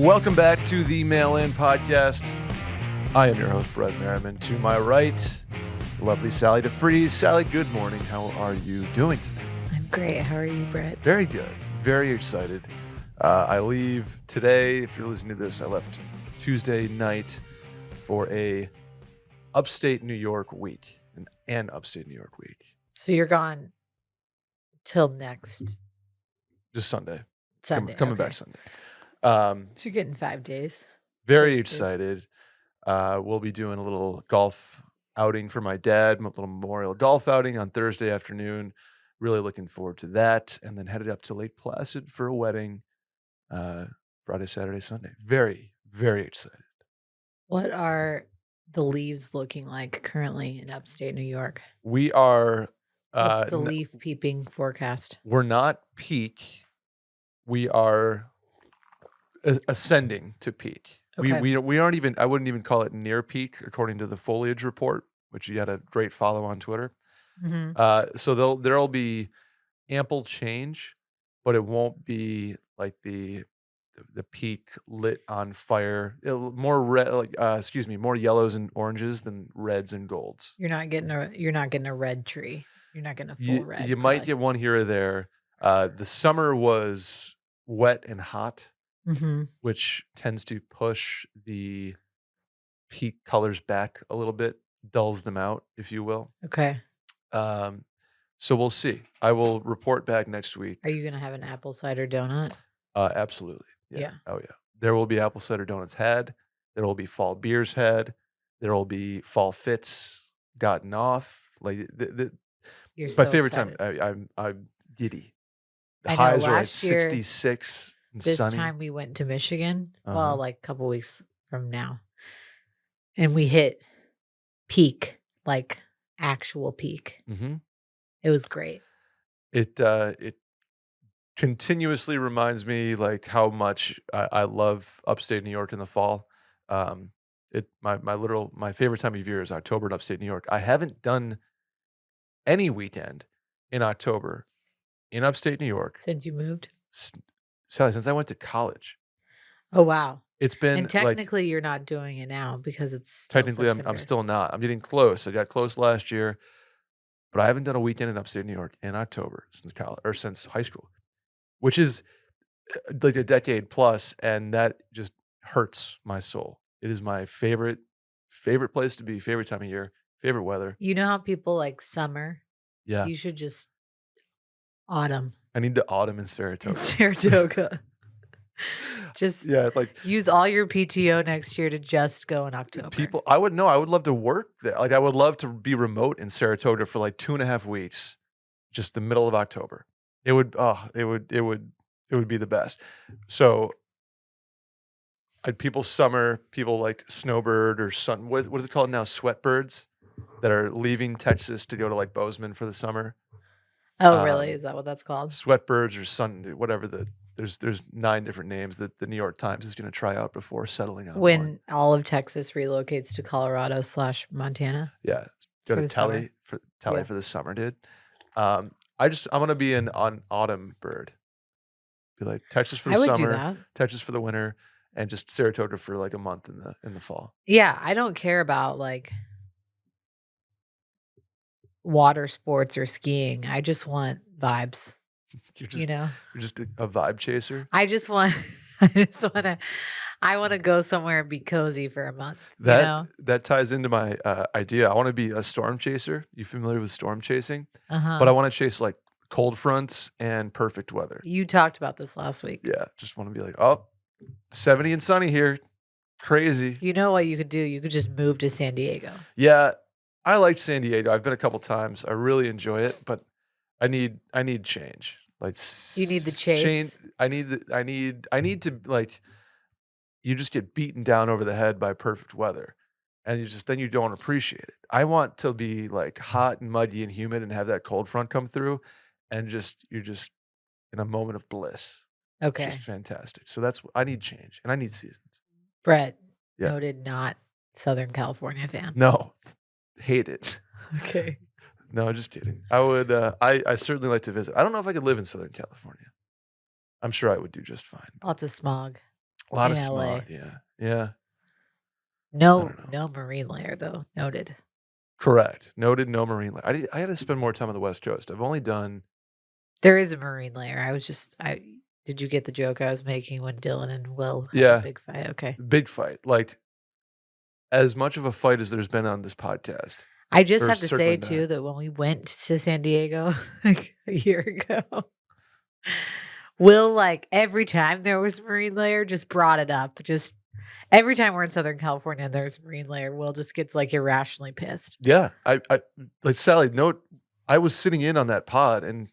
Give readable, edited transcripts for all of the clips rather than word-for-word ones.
Welcome back to the Mail In Podcast. I am your host, Brett Merriman. To my right, lovely Sally deFries. Sally, good morning. How are you doing today? I'm great. How are you, Brett? Very good. Very excited. I leave today. If you're listening to this, I left Tuesday night for a upstate New York week, an upstate New York week. So you're gone till next Just Sunday. Sunday. Coming okay. back Sunday. So you're getting 5 days. Very 6 days. excited. We'll be doing a little golf outing for my dad, a little memorial golf outing on Thursday afternoon. Really looking forward to that. And then headed up to Lake Placid for a wedding Friday, Saturday, Sunday. Very, very excited. What are the leaves looking like currently in upstate New York? We are... What's the leaf peeping forecast? We're not peak. We are ascending to peak. Okay. We aren't even, I wouldn't even call it near peak according to the foliage report, which you had a great follow on Twitter. Mm-hmm. So there'll be ample change, but it won't be like the peak lit on fire. More red, more yellows and oranges than reds and golds. You're not getting a red tree. You're not getting a full red. You might get one here or there. The summer was wet and hot, which tends to push the peak colors back a little bit, dulls them out, if you will. Okay. So we'll see. I will report back next week. Are you going to have an apple cider donut? Absolutely. Yeah. Oh, yeah. There will be apple cider donuts had. There will be fall beers had. There will be fall fits gotten off. Like it's my favorite time. I'm giddy. The highs are at 66 and this sunny. Time we went to Michigan. Well, like a couple weeks from now, and we hit peak, like actual peak. Mm-hmm. It was great. It continuously reminds me like how much I love upstate New York in the fall. My favorite time of year is October in upstate New York. I haven't done any weekend in October in upstate New York since you moved. Sally, since I went to college. Oh wow! It's been and technically you're not doing it now because it's still technically I'm still not. I'm getting close. I got close last year, but I haven't done a weekend in upstate New York in October since college or since high school, which is like a decade plus, and that just hurts my soul. It is my favorite place to be, favorite time of year, favorite weather. You know how people like summer? Yeah. You should just autumn. I need to autumn in Saratoga. Just like use all your PTO next year to just go in October. I would love to work there. Like I would love to be remote in Saratoga for like 2.5 weeks, just the middle of October. It would be the best. So people like snowbird or what is it called now? Sweatbirds that are leaving Texas to go to like Bozeman for the summer. Oh, really? Is that what that's called? Sweatbirds or whatever there's 9 different names that the New York Times is going to try out before settling on when one. All of Texas relocates to Colorado / Montana. Yeah, go to Tally for the summer, dude. I'm gonna be an autumn bird. Be like Texas for the summer, Texas for the winter, and just Saratoga for like a month in the fall. Yeah, I don't care about like water sports or skiing. I just want vibes. You're just a vibe chaser. I want to go somewhere and be cozy for a month. That ties into my idea. I want to be a storm chaser. You familiar with storm chasing? But I want to chase like cold fronts and perfect weather. You talked about this last week. Yeah, just want to be like, 70 and sunny here. Crazy. You know what you could do? You could just move to San Diego. Yeah, I like San Diego. I've been a couple times. I really enjoy it, but I need change. Like you need the chase. I need to like. You just get beaten down over the head by perfect weather, and then you don't appreciate it. I want to be like hot and muggy and humid and have that cold front come through, and you're just in a moment of bliss. Okay, it's just fantastic. So I need change and I need seasons. Brett, noted not Southern California fan. No, hate it. Okay. No, just kidding. I would. I certainly like to visit. I don't know if I could live in Southern California. I'm sure I would do just fine. Lots of smog. A lot in of LA. smog, yeah. Yeah. I No, don't know. no marine layer though. Noted. Correct. Noted, no marine life. I had to spend more time on the West Coast. I've only done There is a marine layer. I did you get the joke I was making when Dylan and Will had the yeah, big fight? Okay. big fight. Like, as much of a fight as there's been on this podcast, I just or have to say circling back. too that when we went to San Diego like a year ago, Will, like, every time there was marine layer, just brought it up. Just every time we're in Southern California and there's marine layer, Will just gets, like, irrationally pissed. Yeah, I like, Sally, note, I was sitting in on that pod, and,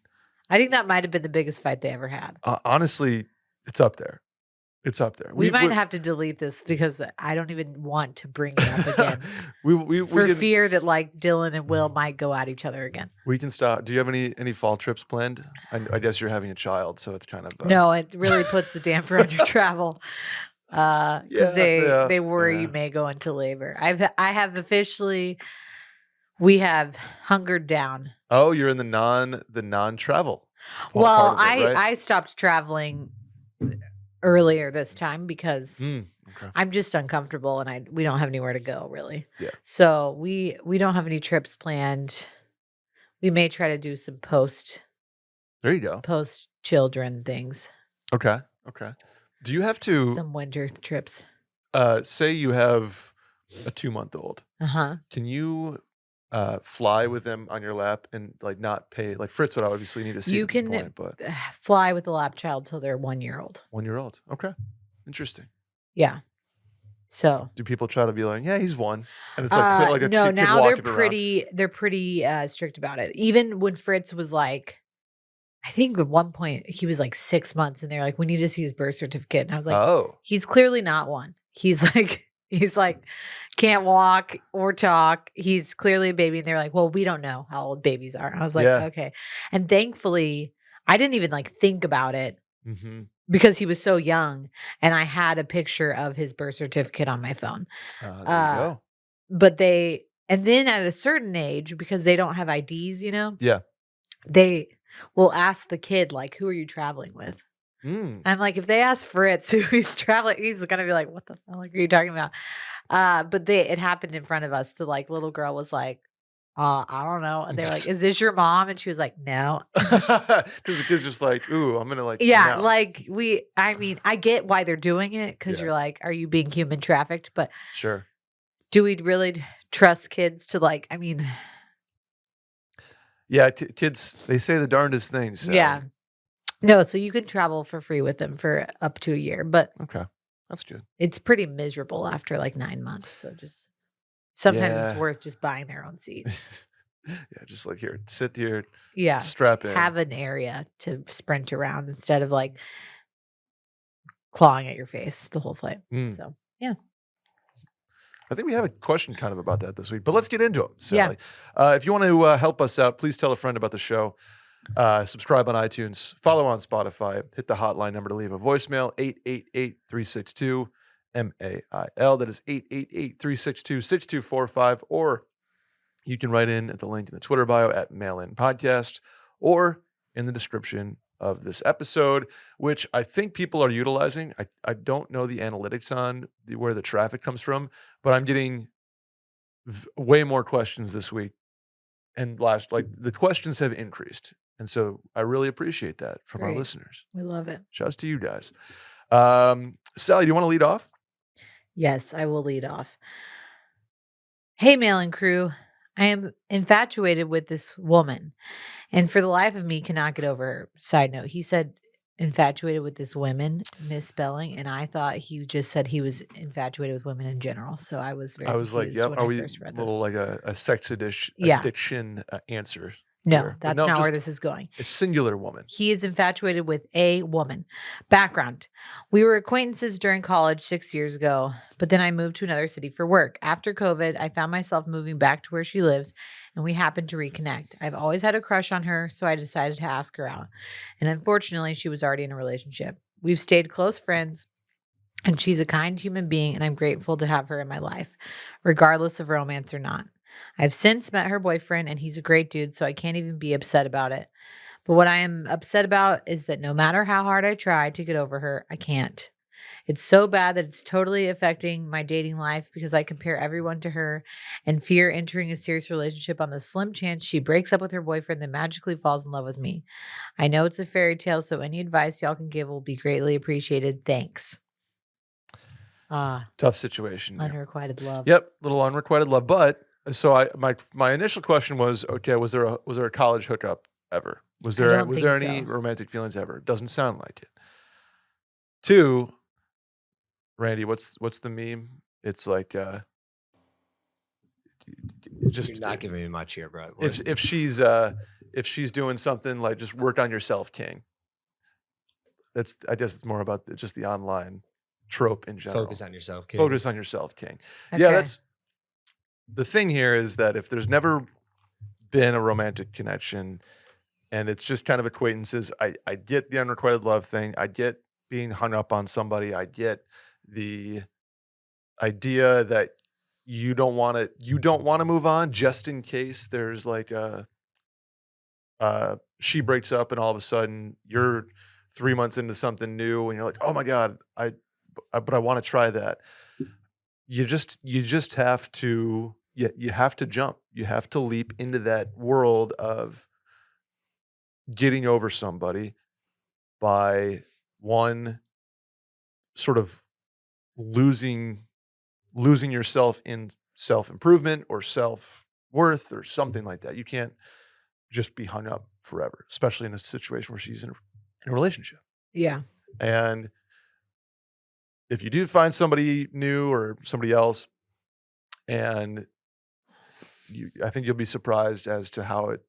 I think that might have been the biggest fight they ever had. honestly, it's up there. It's up there. We might We have to delete this because I don't even want to bring it up again we for can fear that, like, Dylan and Will might go at each other again. we can stop. Do you have any fall trips planned? I guess you're having a child, so it's kind of, No, it really puts the damper on your travel, because yeah, yeah, they worry you yeah. may go into labor. I have officially we have hungered down. Oh, you're in the non-travel part Well, of it, right? I stopped traveling earlier this time because Okay. I'm just uncomfortable and we don't have anywhere to go really. Yeah. So we don't have any trips planned. We may try to do some There you go. post children things, Okay, okay. Do you have to, some winter trips. say you have a 2-month-old, Uh-huh. can you, fly with them on your lap and, like, not pay like, Fritz would obviously need a seat You at this can point, but fly with a lap child till they're 1 year old. 1-year-old. Okay. Interesting. Yeah. So Do people try to be like, "Yeah, he's 1," and it's like a no, kid now walking around? they're pretty strict about it. Even when Fritz was like, I think at one point he was like 6 months and they're like, we need to see his birth certificate. And I was like, Oh. he's clearly not one. He's like can't walk or talk. He's clearly a baby. And they're like, well, we don't know how old babies are. I was like, Yeah. okay. And thankfully I didn't even like think about it Mhm. because he was so young and I had a picture of his birth certificate on my phone. There you Uh, go. but and then at a certain age, because they don't have IDs, Yeah. they will ask the kid, like, who are you traveling with? Mm. I'm like, if they ask Fritz who he's traveling, he's gonna be like, what the hell are you talking about? But it happened in front of us. The like little girl was like, I don't know. And they were like, is this your mom? And she was like, no. 'Cause the kid's just like, "Ooh, I'm gonna, like, Yeah, no." like I mean, I get why they're doing it because Yeah. you're like, are you being human trafficked? But Sure. do we really trust kids to like, I mean, Yeah, kids, they say the darndest things, Sally. yeah. No, so you can travel for free with them for up to a year, but Okay. That's good. it's pretty miserable after like 9 months. So just sometimes it's Yeah. worth just buying their own seat. Yeah, just like, "Here, sit here, Yeah. strap in." Have an area to sprint around instead of like clawing at your face the whole flight. Mm. So yeah. I think we have a question kind of about that this week, but let's get into it, Yeah. Sally. If you want to help us out, please tell a friend about the show. Subscribe on iTunes, follow on Spotify, hit the hotline number to leave a voicemail, 888-362-MAIL. That is 888-362-6245. Or you can write in at the link in the Twitter bio at Mail In Podcast or in the description of this episode, which I think people are utilizing. I don't know the analytics on where the traffic comes from, but I'm getting way more questions this week. And like the questions have increased. And so I really appreciate that from our Great. listeners. We love it. Shouts to you guys. Sally, do you want to lead off? Yes, I will lead off. Hey, Mail-In crew. I am infatuated with this woman, and for the life of me, cannot get over her. Side note, he said infatuated with this women, misspelling, and I thought he just said he was infatuated with women in general. So I was very I was like, confused yep. when Are I we first read this. little like a sex Yeah. addiction answer? No, here? But that's not where just this is going. a singular woman. He is infatuated with a woman. Background. We were acquaintances during college 6 years ago, but then I moved to another city for work. After COVID, I found myself moving back to where she lives, and we happened to reconnect. I've always had a crush on her, so I decided to ask her out. And unfortunately, she was already in a relationship. We've stayed close friends, and she's a kind human being, and I'm grateful to have her in my life, regardless of romance or not. I've since met her boyfriend, and he's a great dude, so I can't even be upset about it. But what I am upset about is that no matter how hard I try to get over her, I can't. It's so bad that it's totally affecting my dating life because I compare everyone to her and fear entering a serious relationship on the slim chance she breaks up with her boyfriend then magically falls in love with me. I know it's a fairy tale, so any advice y'all can give will be greatly appreciated. Thanks. Ah, Tough situation there. unrequited love. Yep, little unrequited love. But so my initial question was, okay, was there a college hookup ever? I don't Was think there any so. romantic feelings ever? Doesn't sound like it. Two, Randy, what's the meme? It's like You're just not giving me much here, bro. if What? if she's doing something like just work on yourself, King. That's I guess it's more about just the online trope in general. Focus on yourself, King. Focus on yourself, King. Yeah, Okay. that's the thing here is that if there's never been a romantic connection and it's just kind of acquaintances, I get the unrequited love thing. I get being hung up on somebody. I get the idea that you don't want to move on just in case there's like a she breaks up and all of a sudden you're 3 months into something new and you're like, "Oh my god, but I want to try that." You just have to you have to jump. You have to leap into that world of getting over somebody by one sort of losing yourself in self-improvement or self-worth or something like that. You can't just be hung up forever, especially in a situation where she's in a relationship. Yeah. And if you do find somebody new or somebody else, and I think you'll be surprised as to how it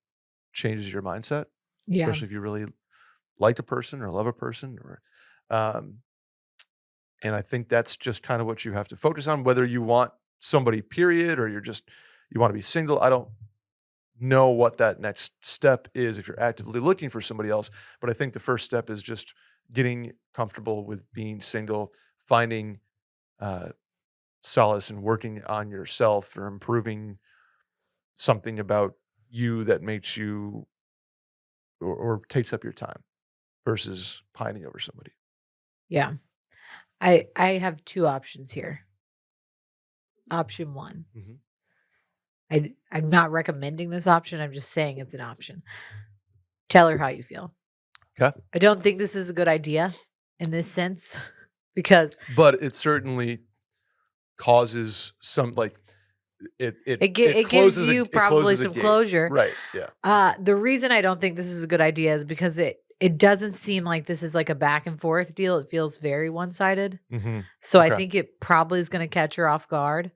changes your mindset, Yeah. especially if you really like a person or love a person, or um, and I think that's just kind of what you have to focus on, whether you want somebody, period, or you want to be single. I don't know what that next step is if you're actively looking for somebody else, but I think the first step is just getting comfortable with being single, finding uh, solace and working on yourself or improving something about you that makes you or takes up your time versus pining over somebody. Yeah. I have two options here. Option one. Mhm. I'm not recommending this option. I'm just saying it's an option. Tell her how you feel. Okay. I don't think this is a good idea in this sense because But it certainly causes some like it it gives closes you probably a some gate. closure. Right. Yeah. The reason I don't think this is a good idea is because it doesn't seem like this is like a back and forth deal. It feels very one-sided. Mhm. So I Okay. think it probably is going to catch her off guard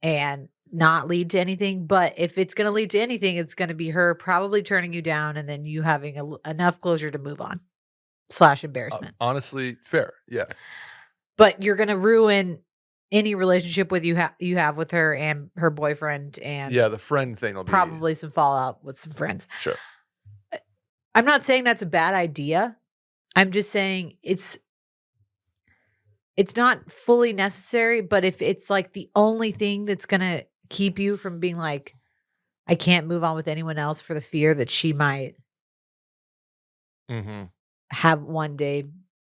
and not lead to anything. But if it's going to lead to anything, it's going to be her probably turning you down and then you having enough closure to move on / embarrassment. Honestly, fair. Yeah. But you're going to ruin any relationship with you have with her and her boyfriend and Yeah, the friend thing will be probably some fallout with some friends. sure. I'm not saying that's a bad idea. I'm just saying it's not fully necessary, but if it's like the only thing that's going to keep you from being like I can't move on with anyone else for the fear that she might Mhm. have one day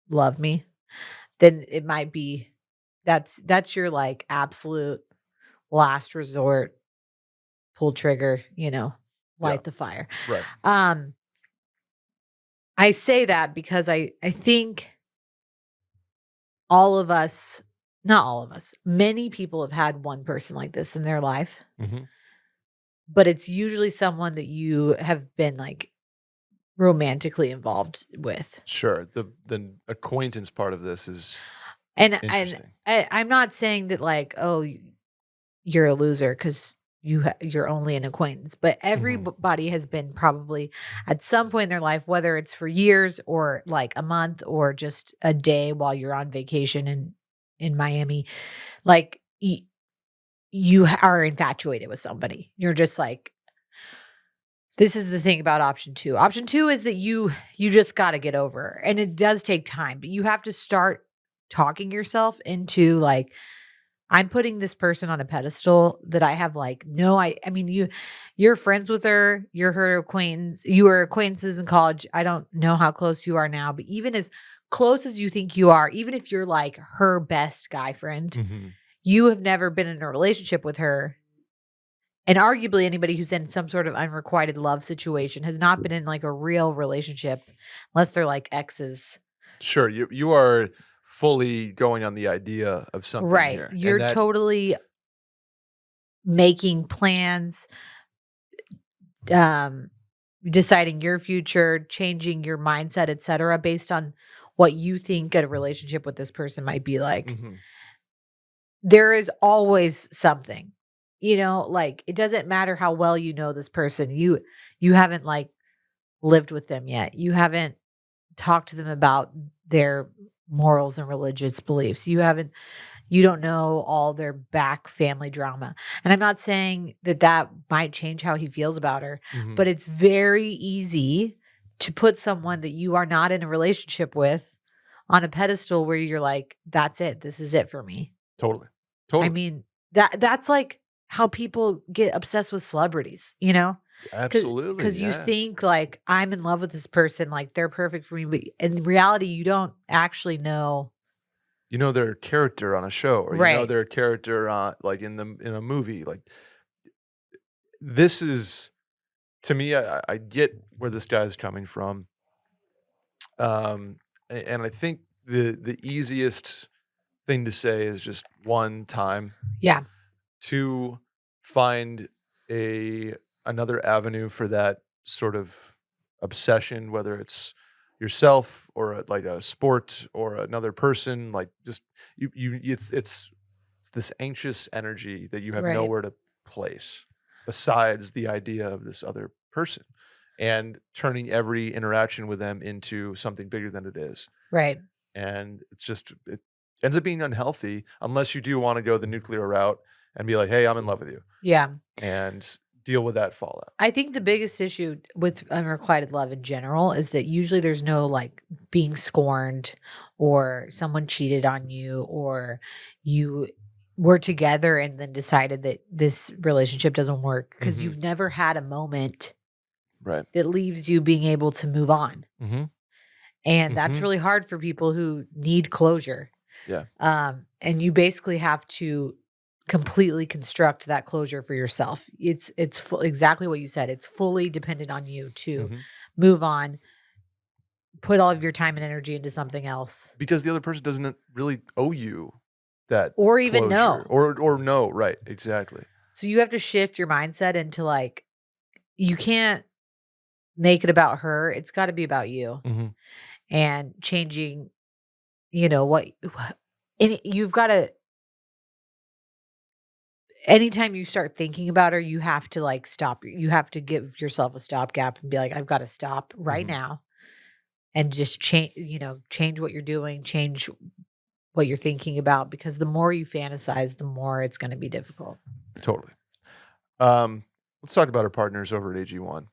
love me, then it might be that's your like absolute last resort, pull trigger, Yeah. light the fire. Right. Um I say that because I think all of us, not all of us, many people have had one person like this in their life, Mhm. but it's usually someone that you have been like romantically involved with. Sure. The acquaintance part of this is And interesting. I'm not saying that like, oh, you're a loser because you're only an acquaintance, but Mhm. everybody has been probably at some point in their life, whether it's for years or like a month or just a day while you're on vacation in Miami, like are infatuated with somebody. You're just like, this is the thing about option two. Option two is that you just got to get over, and it does take time, but you have to start talking yourself into like, I'm putting this person on a pedestal that I have like no I mean you're friends with her, you're her acquaintance, you were acquaintances in college. I don't know how close you are now, but even as close as you think you are, even if you're like her best guy friend, Mhm. you have never been in a relationship with her. And arguably anybody who's in some sort of unrequited love situation has not been in like a real relationship unless they're like exes. Sure, you are fully going on the idea of something Right. here, and You're that totally making plans, um, deciding your future, changing your mindset, etc., based on what you think a relationship with this person might be like. Mhm. There is always something. Like it doesn't matter how well you know this person. You haven't like lived with them yet. You haven't talked to them about their morals and religious beliefs. You don't know all their back family drama. And I'm not saying that that might change how he feels about her, Mhm. but it's very easy to put someone that you are not in a relationship with on a pedestal where you're like, that's it. This is it for me. Totally. I Totally. mean, that's like how people get obsessed with celebrities, you know? Absolutely, Because you yeah. think like I'm in love with this person, like they're perfect for me, but in reality, you don't actually know. You know their character on a show, or you know Right. their character on like in a movie, like, this is to me, I get where this guy's coming from, and I think the easiest thing to say is just, 1, time. Yeah. 2, find a another avenue for that sort of obsession, whether it's yourself or like a sport or another person. Like, just it's this anxious energy that you have Right. nowhere to place besides the idea of this other person, and turning every interaction with them into something bigger than it is. Right. And it ends up being unhealthy unless you do wanna go the nuclear route and be like, "Hey, I'm in love with you," Yeah. and deal with that fallout. I think the biggest issue with unrequited love in general is that usually there's no like being scorned or someone cheated on you or you were together and then decided that this relationship doesn't work because Mhm. you've never had a moment Right. that leaves you being able to move on. Mhm. And that's Mhm. really hard for people who need closure. Yeah. And you basically have to completely construct that closure for yourself. Exactly what you said. It's fully dependent on you to Mhm. move on, put all of your time and energy into something else, Because the other person doesn't really owe you that or even closure, know. or no, right, exactly. So you have to shift your mindset into like you can't make it about her. It's got to be about you Mhm. and changing. What, and you've got to anytime you start thinking about her, you have to like stop. You have to give yourself a stopgap and be like, I've got to stop right Mhm. now and just change what you're doing, change what you're thinking about because the more you fantasize, the more it's going to be difficult. Totally. Um, let's talk about our partners over at AG1.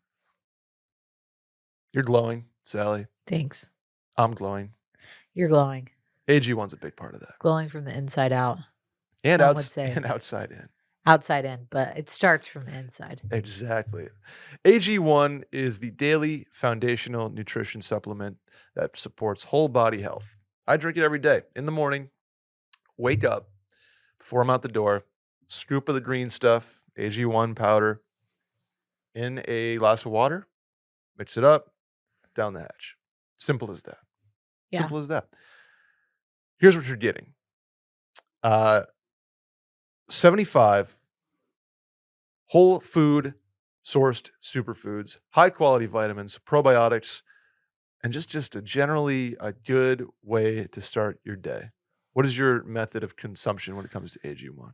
You're glowing, Sally. Thanks. I'm glowing. You're glowing. AG1's a big part of that. Glowing from the inside out. And Some would say and outside in. outside in, but it starts from the inside. Exactly. AG1 is the daily foundational nutrition supplement that supports whole body health. I drink it every day in the morning, wake up before I'm out the door, scoop of the green stuff, AG1 powder in a glass of water, mix it up, down the hatch. Simple as that. Yeah. Simple as that. Here's what you're getting. 75 whole food sourced superfoods, high quality vitamins, probiotics, and just a generally a good way to start your day. What is your method of consumption when it comes to AG1?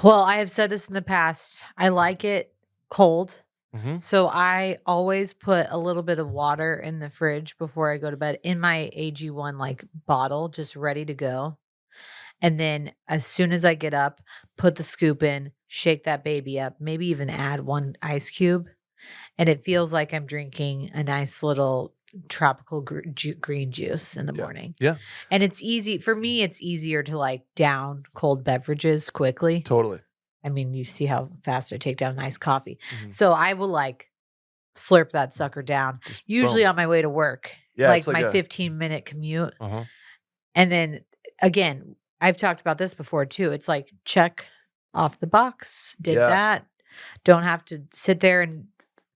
Well, I have said this in the past. I like it cold. Mhm. So I always put a little bit of water in the fridge before I go to bed in my AG1 like bottle, just ready to go. And then as soon as I get up, put the scoop in, shake that baby up, maybe even add one ice cube. And it feels like I'm drinking a nice little tropical green juice in the Yeah. morning. Yeah, And it's easy for me, it's easier to like down cold beverages quickly. totally. I mean, you see how fast I take down an iced coffee. Mhm. So I will like slurp that sucker down. Just Usually boom. on my way to work, Yeah, it's like like my a 15-minute commute. uh-huh. And then again, I've talked about this before too. It's like check off the box, did Yeah. that. Don't have to sit there and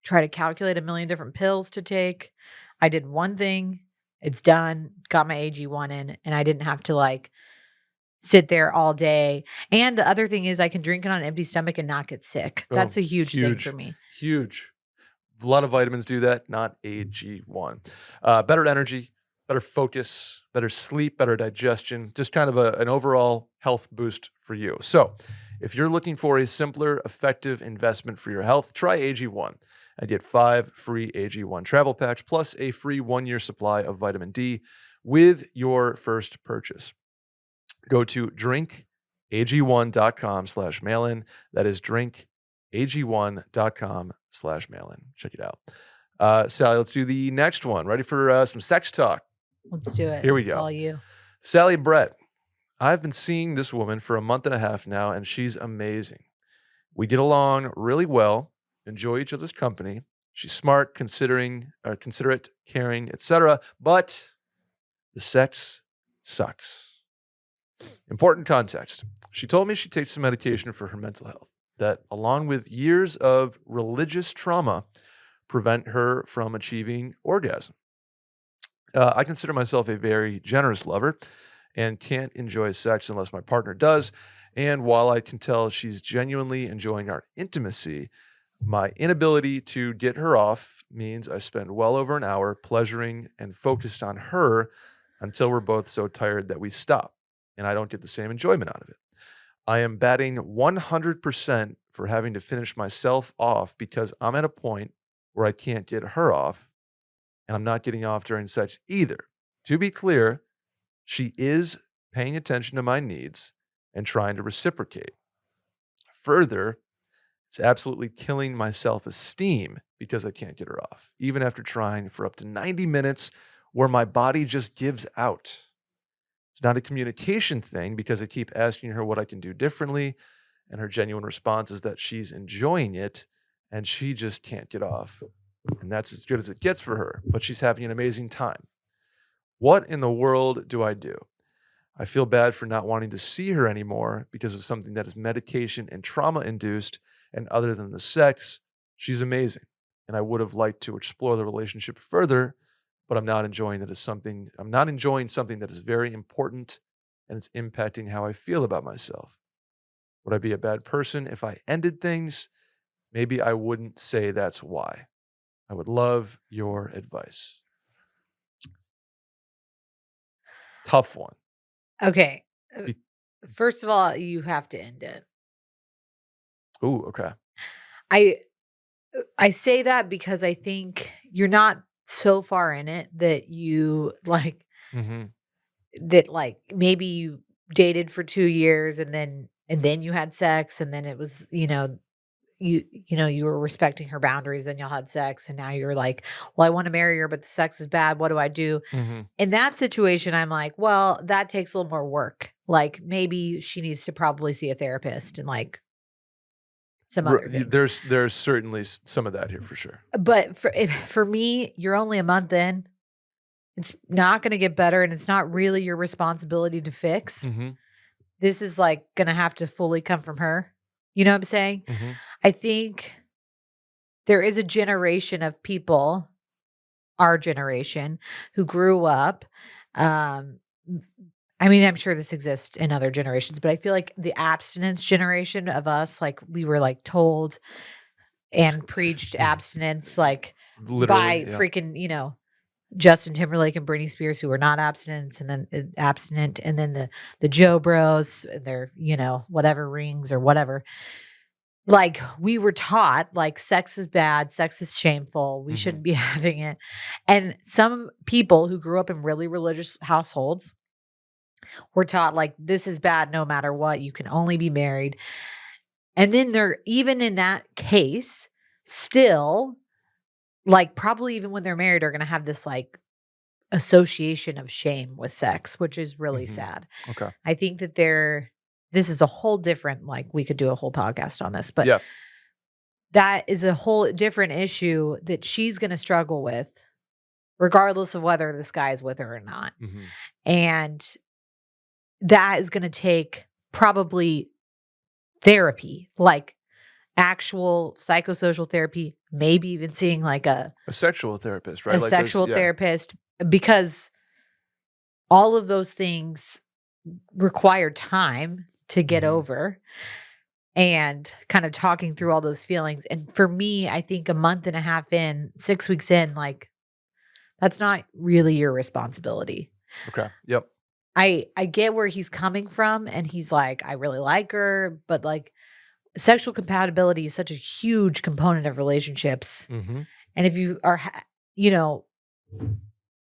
try to calculate a million different pills to take. I did one thing, it's done, got my AG1 in, and I didn't have to like sit there all day. And the other thing is I can drink it on an empty stomach and not get sick. That's Boom. a huge thing for me. Huge. A lot of vitamins do that, not AG1. Better energy, better focus, better sleep, better digestion, just kind of an overall health boost for you. So, if you're looking for a simpler, effective investment for your health, try AG1 and get 5 free AG1 travel packs plus a free 1-year supply of vitamin D with your first purchase. Go to drinkag1.com/mailin. That is drinkag1.com/mailin. Check it out. Sally, let's do the next one. Ready for some sex talk? Let's do it. Here we It's go. all you. Sally and Brett, I've been seeing this woman for a month and a half now, and she's amazing. We get along really well, enjoy each other's company. She's smart, considerate, caring, etc. But the sex sucks. Important context. She told me she takes some medication for her mental health that, along with years of religious trauma, prevent her from achieving orgasm. I consider myself a very generous lover and can't enjoy sex unless my partner does. And while I can tell she's genuinely enjoying our intimacy, my inability to get her off means I spend well over an hour pleasuring and focused on her until we're both so tired that we stop and I don't get the same enjoyment out of it. I am batting 100% for having to finish myself off because I'm at a point where I can't get her off and I'm not getting off during sex either. To be clear, she is paying attention to my needs and trying to reciprocate. Further, it's absolutely killing my self-esteem because I can't get her off, even after trying for up to 90 minutes where my body just gives out. It's not a communication thing because I keep asking her what I can do differently, and her genuine response is that she's enjoying it and she just can't get off. And that's as good as it gets for her, but she's having an amazing time. What in the world do I do? I feel bad for not wanting to see her anymore because of something that is medication and trauma induced. And other than the sex, she's amazing. And I would have liked to explore the relationship further, but I'm not enjoying I'm not enjoying something that is very important and it's impacting how I feel about myself. Would I be a bad person if I ended things? Maybe I wouldn't say that's why. I would love your advice. Tough one. Okay. Be- First of all, you have to end it. Ooh, okay. I say that because I think you're not so far in it that you like Mm-hmm. that like maybe you dated for 2 years and then you had sex and then it was, you were respecting her boundaries, then y'all had sex and now you're like, well, I want to marry her, but the sex is bad. What do I do? Mm-hmm. In that situation, I'm like, well, that takes a little more work. Like maybe she needs to probably see a therapist and like some other things. There's certainly some of that here for sure. But for me, you're only a month in. It's not going to get better and it's not really your responsibility to fix. Mm-hmm. This is like going to have to fully come from her. You know what I'm saying? Mm-hmm. I think there is a generation of people, our generation, who grew up. I mean, I'm sure this exists in other generations, but I feel like the abstinence generation of us, like we were like told and preached abstinence, like Literally, by yeah. freaking, Justin Timberlake and Britney Spears, who were not abstinent, and then the Joe Bros, and their whatever rings or whatever. Like we were taught, like sex is bad, sex is shameful, we shouldn't be having it. And some people who grew up in really religious households were taught like this is bad no matter what. You can only be married. And then they're even in that case, still like probably even when they're married are going to have this like association of shame with sex, which is really sad. Okay. I think that this is a whole different, like we could do a whole podcast on this, but yeah. that is a whole different issue that she's gonna struggle with regardless of whether this guy is with her or not. Mhm. And that is gonna take probably therapy, like actual psychosocial therapy, maybe even seeing like A sexual therapist, right? a Like, there's sexual yeah. therapist because all of those things require time to get Mhm. over and kind of talking through all those feelings. And for me, I think a month and a half in, 6 weeks in, like that's not really your responsibility. Okay. Yep. I get where he's coming from and he's like, I really like her, but like sexual compatibility is such a huge component of relationships. Mhm. And if you are, you know,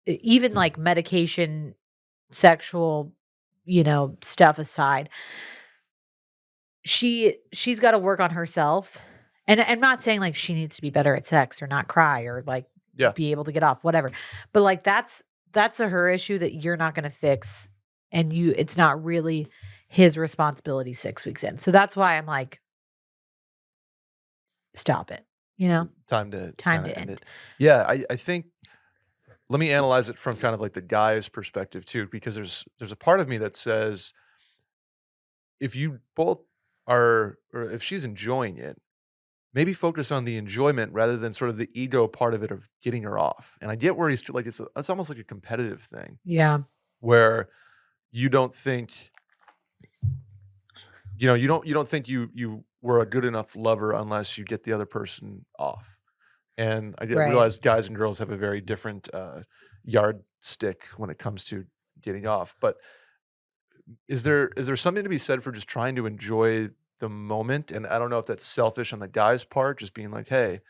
even like medication, sexual, stuff aside, she's got to work on herself. And I'm not saying like she needs to be better at sex or not cry or like Yeah. be able to get off, whatever. But like that's a her issue that you're not going to fix, and it's not really his responsibility 6 weeks in. So that's why I'm like, stop it. Time to Time kinda to end end. it. Yeah, I think let me analyze it from kind of like the guy's perspective too, because there's a part of me that says if you both are or if she's enjoying it, maybe focus on the enjoyment rather than sort of the ego part of it of getting her off. And I get where he's like it's almost like a competitive thing Yeah. where you don't think you don't think you were a good enough lover unless you get the other person off. And I get Right. realize guys and girls have a very different yardstick when it comes to getting off. But is there something to be said for just trying to enjoy the moment? And I don't know if that's selfish on the guy's part, just being like, hey,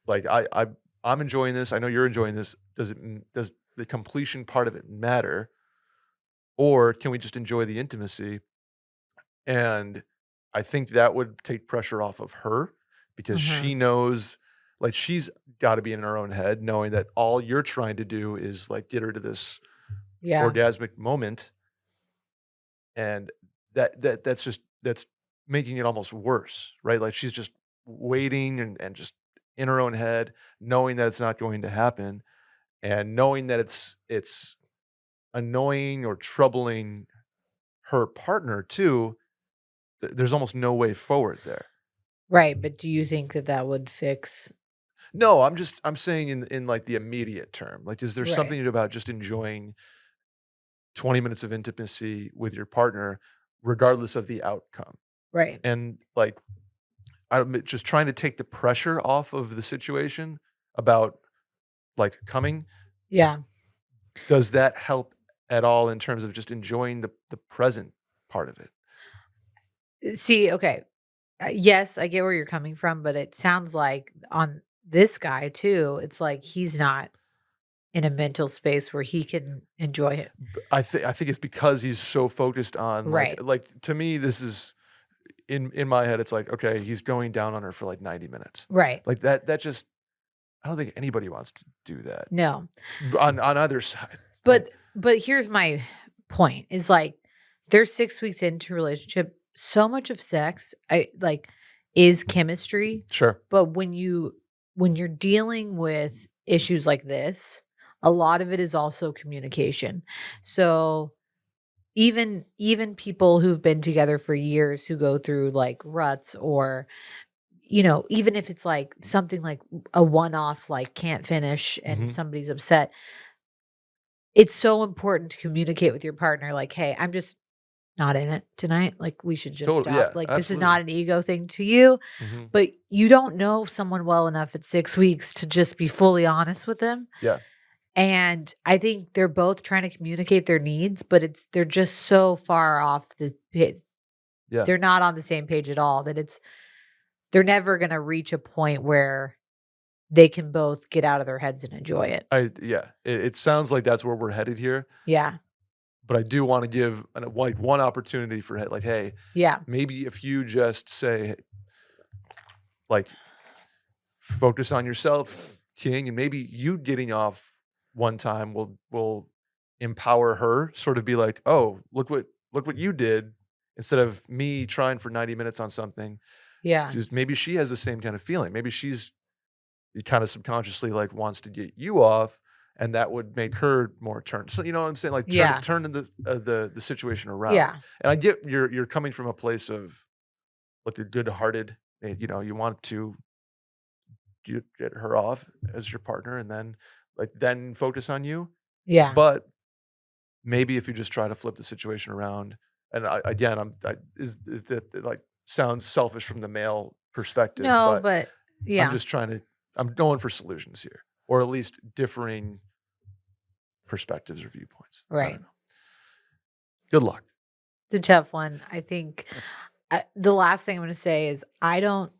like I'm enjoying this. I know you're enjoying this. Does the completion part of it matter, or can we just enjoy the intimacy? And I think that would take pressure off of her because Uh-huh. she knows, like, she's got to be in her own head, knowing that all you're trying to do is like get her to this Yeah. orgasmic moment, and that's making it almost worse, right? Like she's just waiting and just in her own head, knowing that it's not going to happen, and knowing that it's annoying or troubling her partner too. There's almost no way forward there. Right. But do you think that that would fix? No, I'm saying in like the immediate term. Like, is there Right. something about just enjoying 20 minutes of intimacy with your partner, regardless of the outcome? Right. And like, I'm just trying to take the pressure off of the situation about like coming. Yeah. Does that help at all in terms of just enjoying the present part of it? See, okay. Yes, I get where you're coming from, but it sounds like on this guy too, it's like he's not in a mental space where he can enjoy it. I think it's because he's so focused on like Right. to me this is in my head it's like okay he's going down on her for like 90 minutes Right. like that just I don't think anybody wants to do that No. on either side. Like, But here's my point is like they're 6 weeks into a relationship. So much of sex is chemistry. sure. But when you're dealing with issues like this, a lot of it is also communication. So even people who've been together for years who go through like ruts or even if it's like something like a one-off like can't finish and Hmm. somebody's upset, it's so important to communicate with your partner like, "Hey, I'm just not in it tonight. Like we should just Totally, stop. yeah, Like this is absolutely. not an ego thing to you." Hmm. But you don't know someone well enough at 6 weeks to just be fully honest with them. Yeah, And I think they're both trying to communicate their needs, but they're just so far off yeah. they're not on the same page at all that they're never going to reach a point where they can both get out of their heads and enjoy it. Yeah, it sounds like that's where we're headed here, Yeah. but I do want to give like one opportunity for like hey Yeah. maybe if you just say like focus on yourself, king, and maybe you getting off one time will empower her, sort of be like, "Oh, look what you did," instead of me trying for 90 minutes on something. Yeah. Just maybe she has the same kind of feeling. Maybe she's kind of subconsciously like wants to get you off, and that would make her more turn. So you know what I'm saying? Like Yeah. turn the situation around. Yeah. And I get you're coming from a place of like you're good hearted. You know, you want to get her off as your partner, and then then focus on you. Yeah. But maybe if you just try to flip the situation around, and again, is that like sounds selfish from the male perspective, No, but but I'm yeah. just trying to I'm going for solutions here, or at least differing perspectives or viewpoints. I Right. don't know. Good luck. It's a tough one. I think the last thing I'm going to say is I don't.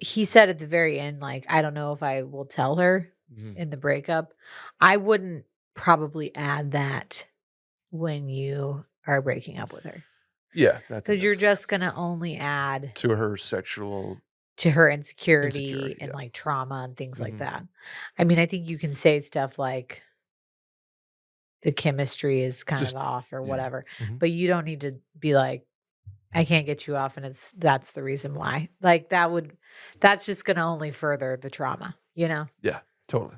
He said at the very end, like, I don't know if I will tell her Mhm. in the breakup. I wouldn't probably add that when you are breaking up with her Yeah, I think because you're that's fair. just going to only add To her sexual to her insecurity insecurity. and Yeah. like trauma and things like Mhm. that. I mean, I think you can say stuff like the chemistry is kind of Just off or yeah. whatever, Mhm. but you don't need to be like, I can't get you off and that's the reason why. Like that's just going to only further the trauma, you know? Yeah. Totally.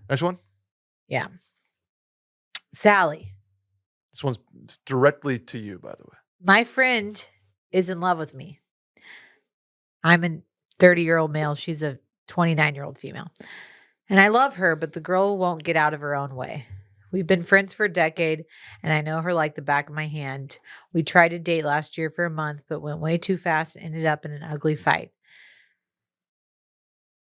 Next one. Yeah. Sally, This one's directly to you, by the way. my friend is in love with me. I'm a 30-year-old male. She's a 29-year-old female. And I love her, but the girl won't get out of her own way. We've been friends for a decade, and I know her like the back of my hand. We tried to date last year for a month, but went way too fast and ended up in an ugly fight.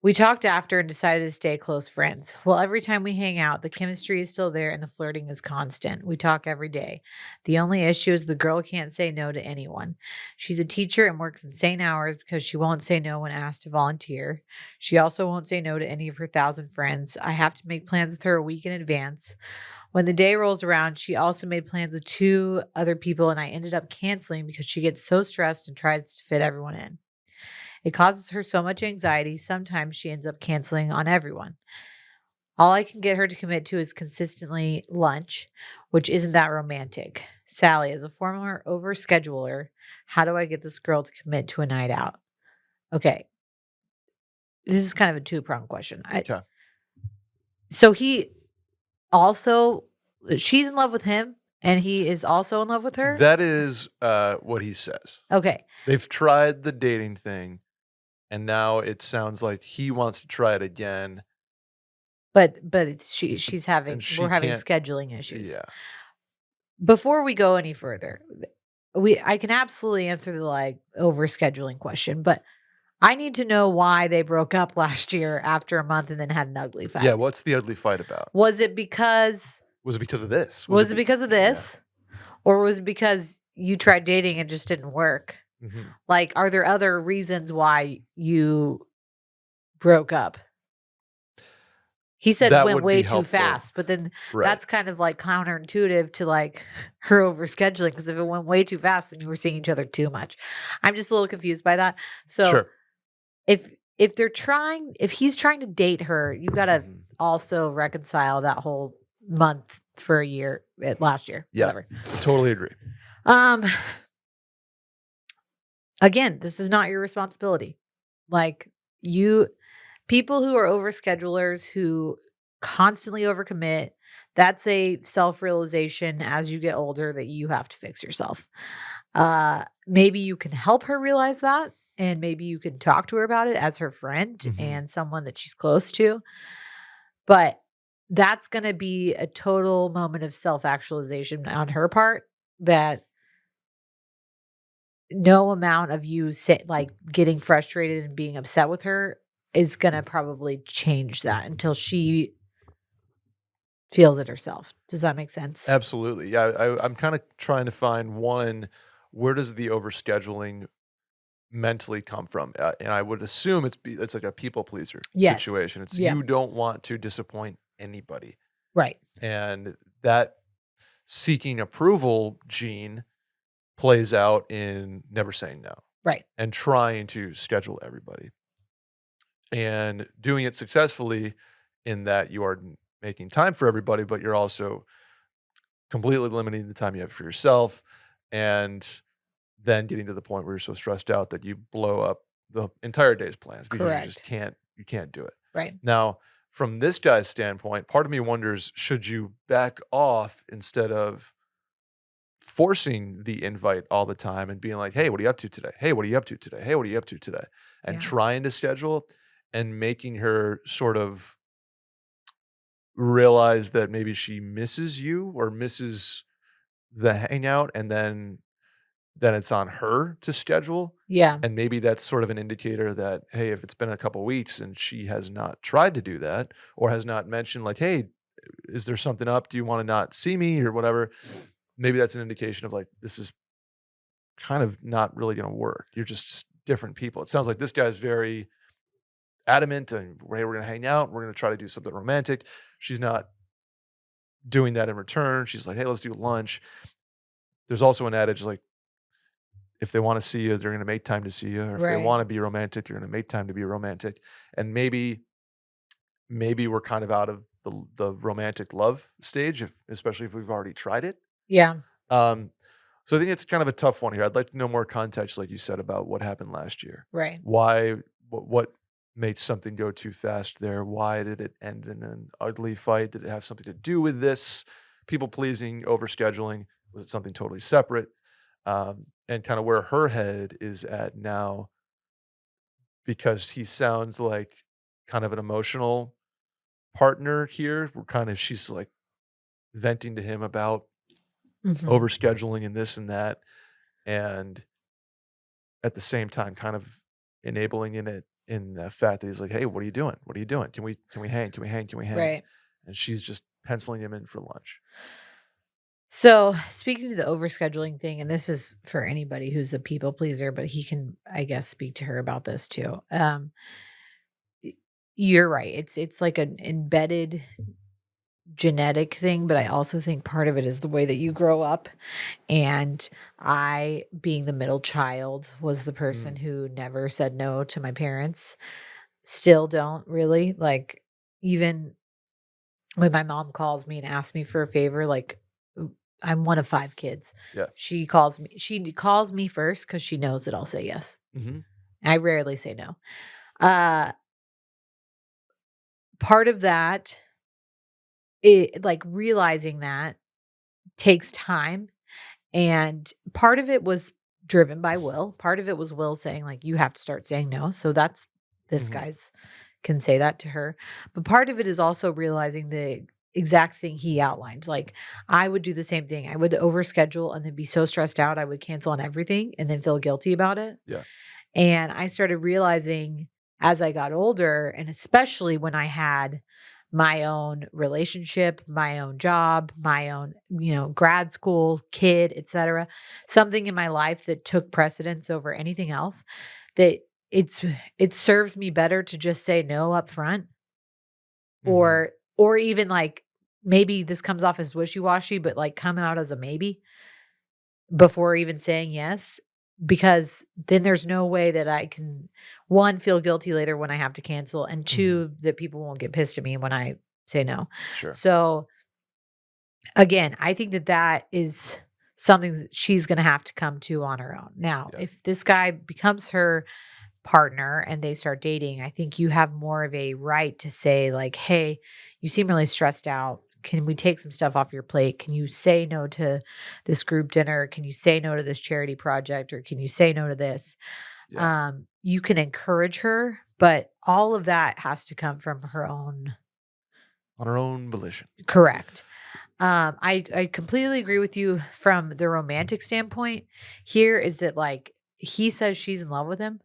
We talked after and decided to stay close friends. Well, every time we hang out, the chemistry is still there and the flirting is constant. We talk every day. The only issue is the girl can't say no to anyone. She's a teacher and works insane hours because she won't say no when asked to volunteer. She also won't say no to any of her 1,000 friends. I have to make plans with her a week in advance. When the day rolls around, she also made plans with 2 other people, and I ended up canceling because she gets so stressed and tries to fit everyone in. It causes her so much anxiety. Sometimes she ends up canceling on everyone. All I can get her to commit to is consistently lunch, which isn't that romantic. Sally, as a former overscheduler, how do I get this girl to commit to a night out? Okay, this is kind of a two-pronged question. Okay. So also, she's in love with him, and he is also in love with her. That is what he says. Okay, They've tried the dating thing, and now it sounds like he wants to try it again, but she's and we're she having can't. scheduling issues. Yeah. Before we go any further, I can absolutely answer the like overscheduling question, but I need to know why they broke up last year after a month and then had an ugly fight. Yeah. What's the ugly fight about? Was it because Was it because of this? was it because of Yeah. this? Or was it because you tried dating and just didn't work? Mhm. Like, are there other reasons why you broke up? He said That went would way be too helpful. fast, but then Right. that's kind of like counterintuitive to like her overscheduling because if it went way too fast, then you were seeing each other too much. I'm just a little confused by that. So Sure. if if he's trying to date her, you got to Mhm. also reconcile that whole month for a year last year, Yeah. whatever. Totally agree. Um again, this is not your responsibility. Like you people who are overschedulers who constantly overcommit, that's a self-realization as you get older that you have to fix yourself. Maybe you can help her realize that and maybe you can talk to her about it as her friend Mhm. and someone that she's close to. But that's going to be a total moment of self-actualization on her part that no amount of you like getting frustrated and being upset with her is going to probably change that until she feels it herself. Does that make sense? Absolutely. Yeah. I'm kind of trying to find one. Where does the overscheduling mentally come from? And I would assume it's like a people pleaser Yes. situation. It's Yeah. you don't want to disappoint anybody, Right. and that seeking approval gene plays out in never saying no Right. and trying to schedule everybody and doing it successfully in that you are making time for everybody, but you're also completely limiting the time you have for yourself. And then getting to the point where you're so stressed out that you blow up the entire day's plans because Correct. you can't do it. Right. Now, from this guy's standpoint, part of me wonders, should you back off instead of forcing the invite all the time and being like, "Hey, what are you up to today? Hey, what are you up to today? Hey, what are you up to today?" And Yeah. trying to schedule and making her sort of realize that maybe she misses you or misses the hangout, and then it's on her to schedule. Yeah. And maybe that's sort of an indicator that, hey, if it's been a couple weeks and she has not tried to do that or has not mentioned like, "Hey, is there something up? Do you want to not see me?" or whatever. Maybe that's an indication of like, this is kind of not really going to work. You're just different people. It sounds like this guy's very adamant and, "Hey, we're going to hang out. We're going to try to do something romantic." She's not doing that in return. She's like, "Hey, let's do lunch." There's also an adage like, if they want to see you, they're going to make time to see you. Or if they Right. want to be romantic, they're going to make time to be romantic. And maybe we're kind of out of the romantic love stage, especially if we've already tried it. Yeah. Um, so I think it's kind of a tough one here. I'd like to know more context, like you said, about what happened last year. Right. Why? What made something go too fast there? Why did it end in an ugly fight? Did it have something to do with this people pleasing, overscheduling? Was it something totally separate? And kind of where her head is at now, because he sounds like kind of an emotional partner here. We're kind of she's like venting to him about Mhm. overscheduling and this and that, and at the same time, kind of enabling in the fact that he's like, "Hey, what are you doing? What are you doing? Can we hang? Can we hang? Can we hang?" Right. And she's just penciling him in for lunch. So, speaking to the overscheduling thing, and this is for anybody who's a people pleaser, but he can, I guess, speak to her about this too. Y- you're right. It's like an embedded genetic thing, but I also think part of it is the way that you grow up. And I, being the middle child, was the person Mm, who never said no to my parents. Still don't really like even when my mom calls me and asks me for a favor, like I'm one of 5 kids. yeah. She calls me first because she knows that I'll say yes. Mhm. I rarely say no. Uh Part of that, like realizing that takes time. And part of it was driven by Will. Part of it was Will saying, like, you have to start saying no. So that's this Mhm. guy's can say that to her. But part of it is also realizing the exact thing he outlined. Like, I would do the same thing. I would overschedule and then be so stressed out, I would cancel on everything and then feel guilty about it. Yeah. And I started realizing as I got older, and especially when I had my own relationship, my own job, my own, grad school, kid, etc. Something in my life that took precedence over anything else, that it's it serves me better to just say no up front, Mhm. or even like maybe this comes off as wishy-washy, but like come out as a maybe before even saying yes, because then there's no way that I can, 1, feel guilty later when I have to cancel, and Mhm. 2, that people won't get pissed at me when I say no. Sure. So, again, I think that that is something that she's gonna have to come to on her own. Now, Yeah. if this guy becomes her partner and they start dating, I think you have more of a right to say, like, "Hey, you seem really stressed out. Can we take some stuff off your plate? Can you say no to this group dinner? Can you say no to this charity project? Or can you say no to this?" Yeah. You can encourage her, but all of that has to come from her own. On her own volition. Correct. I completely agree with you from the romantic standpoint. Here is that, like, he says she's in love with him.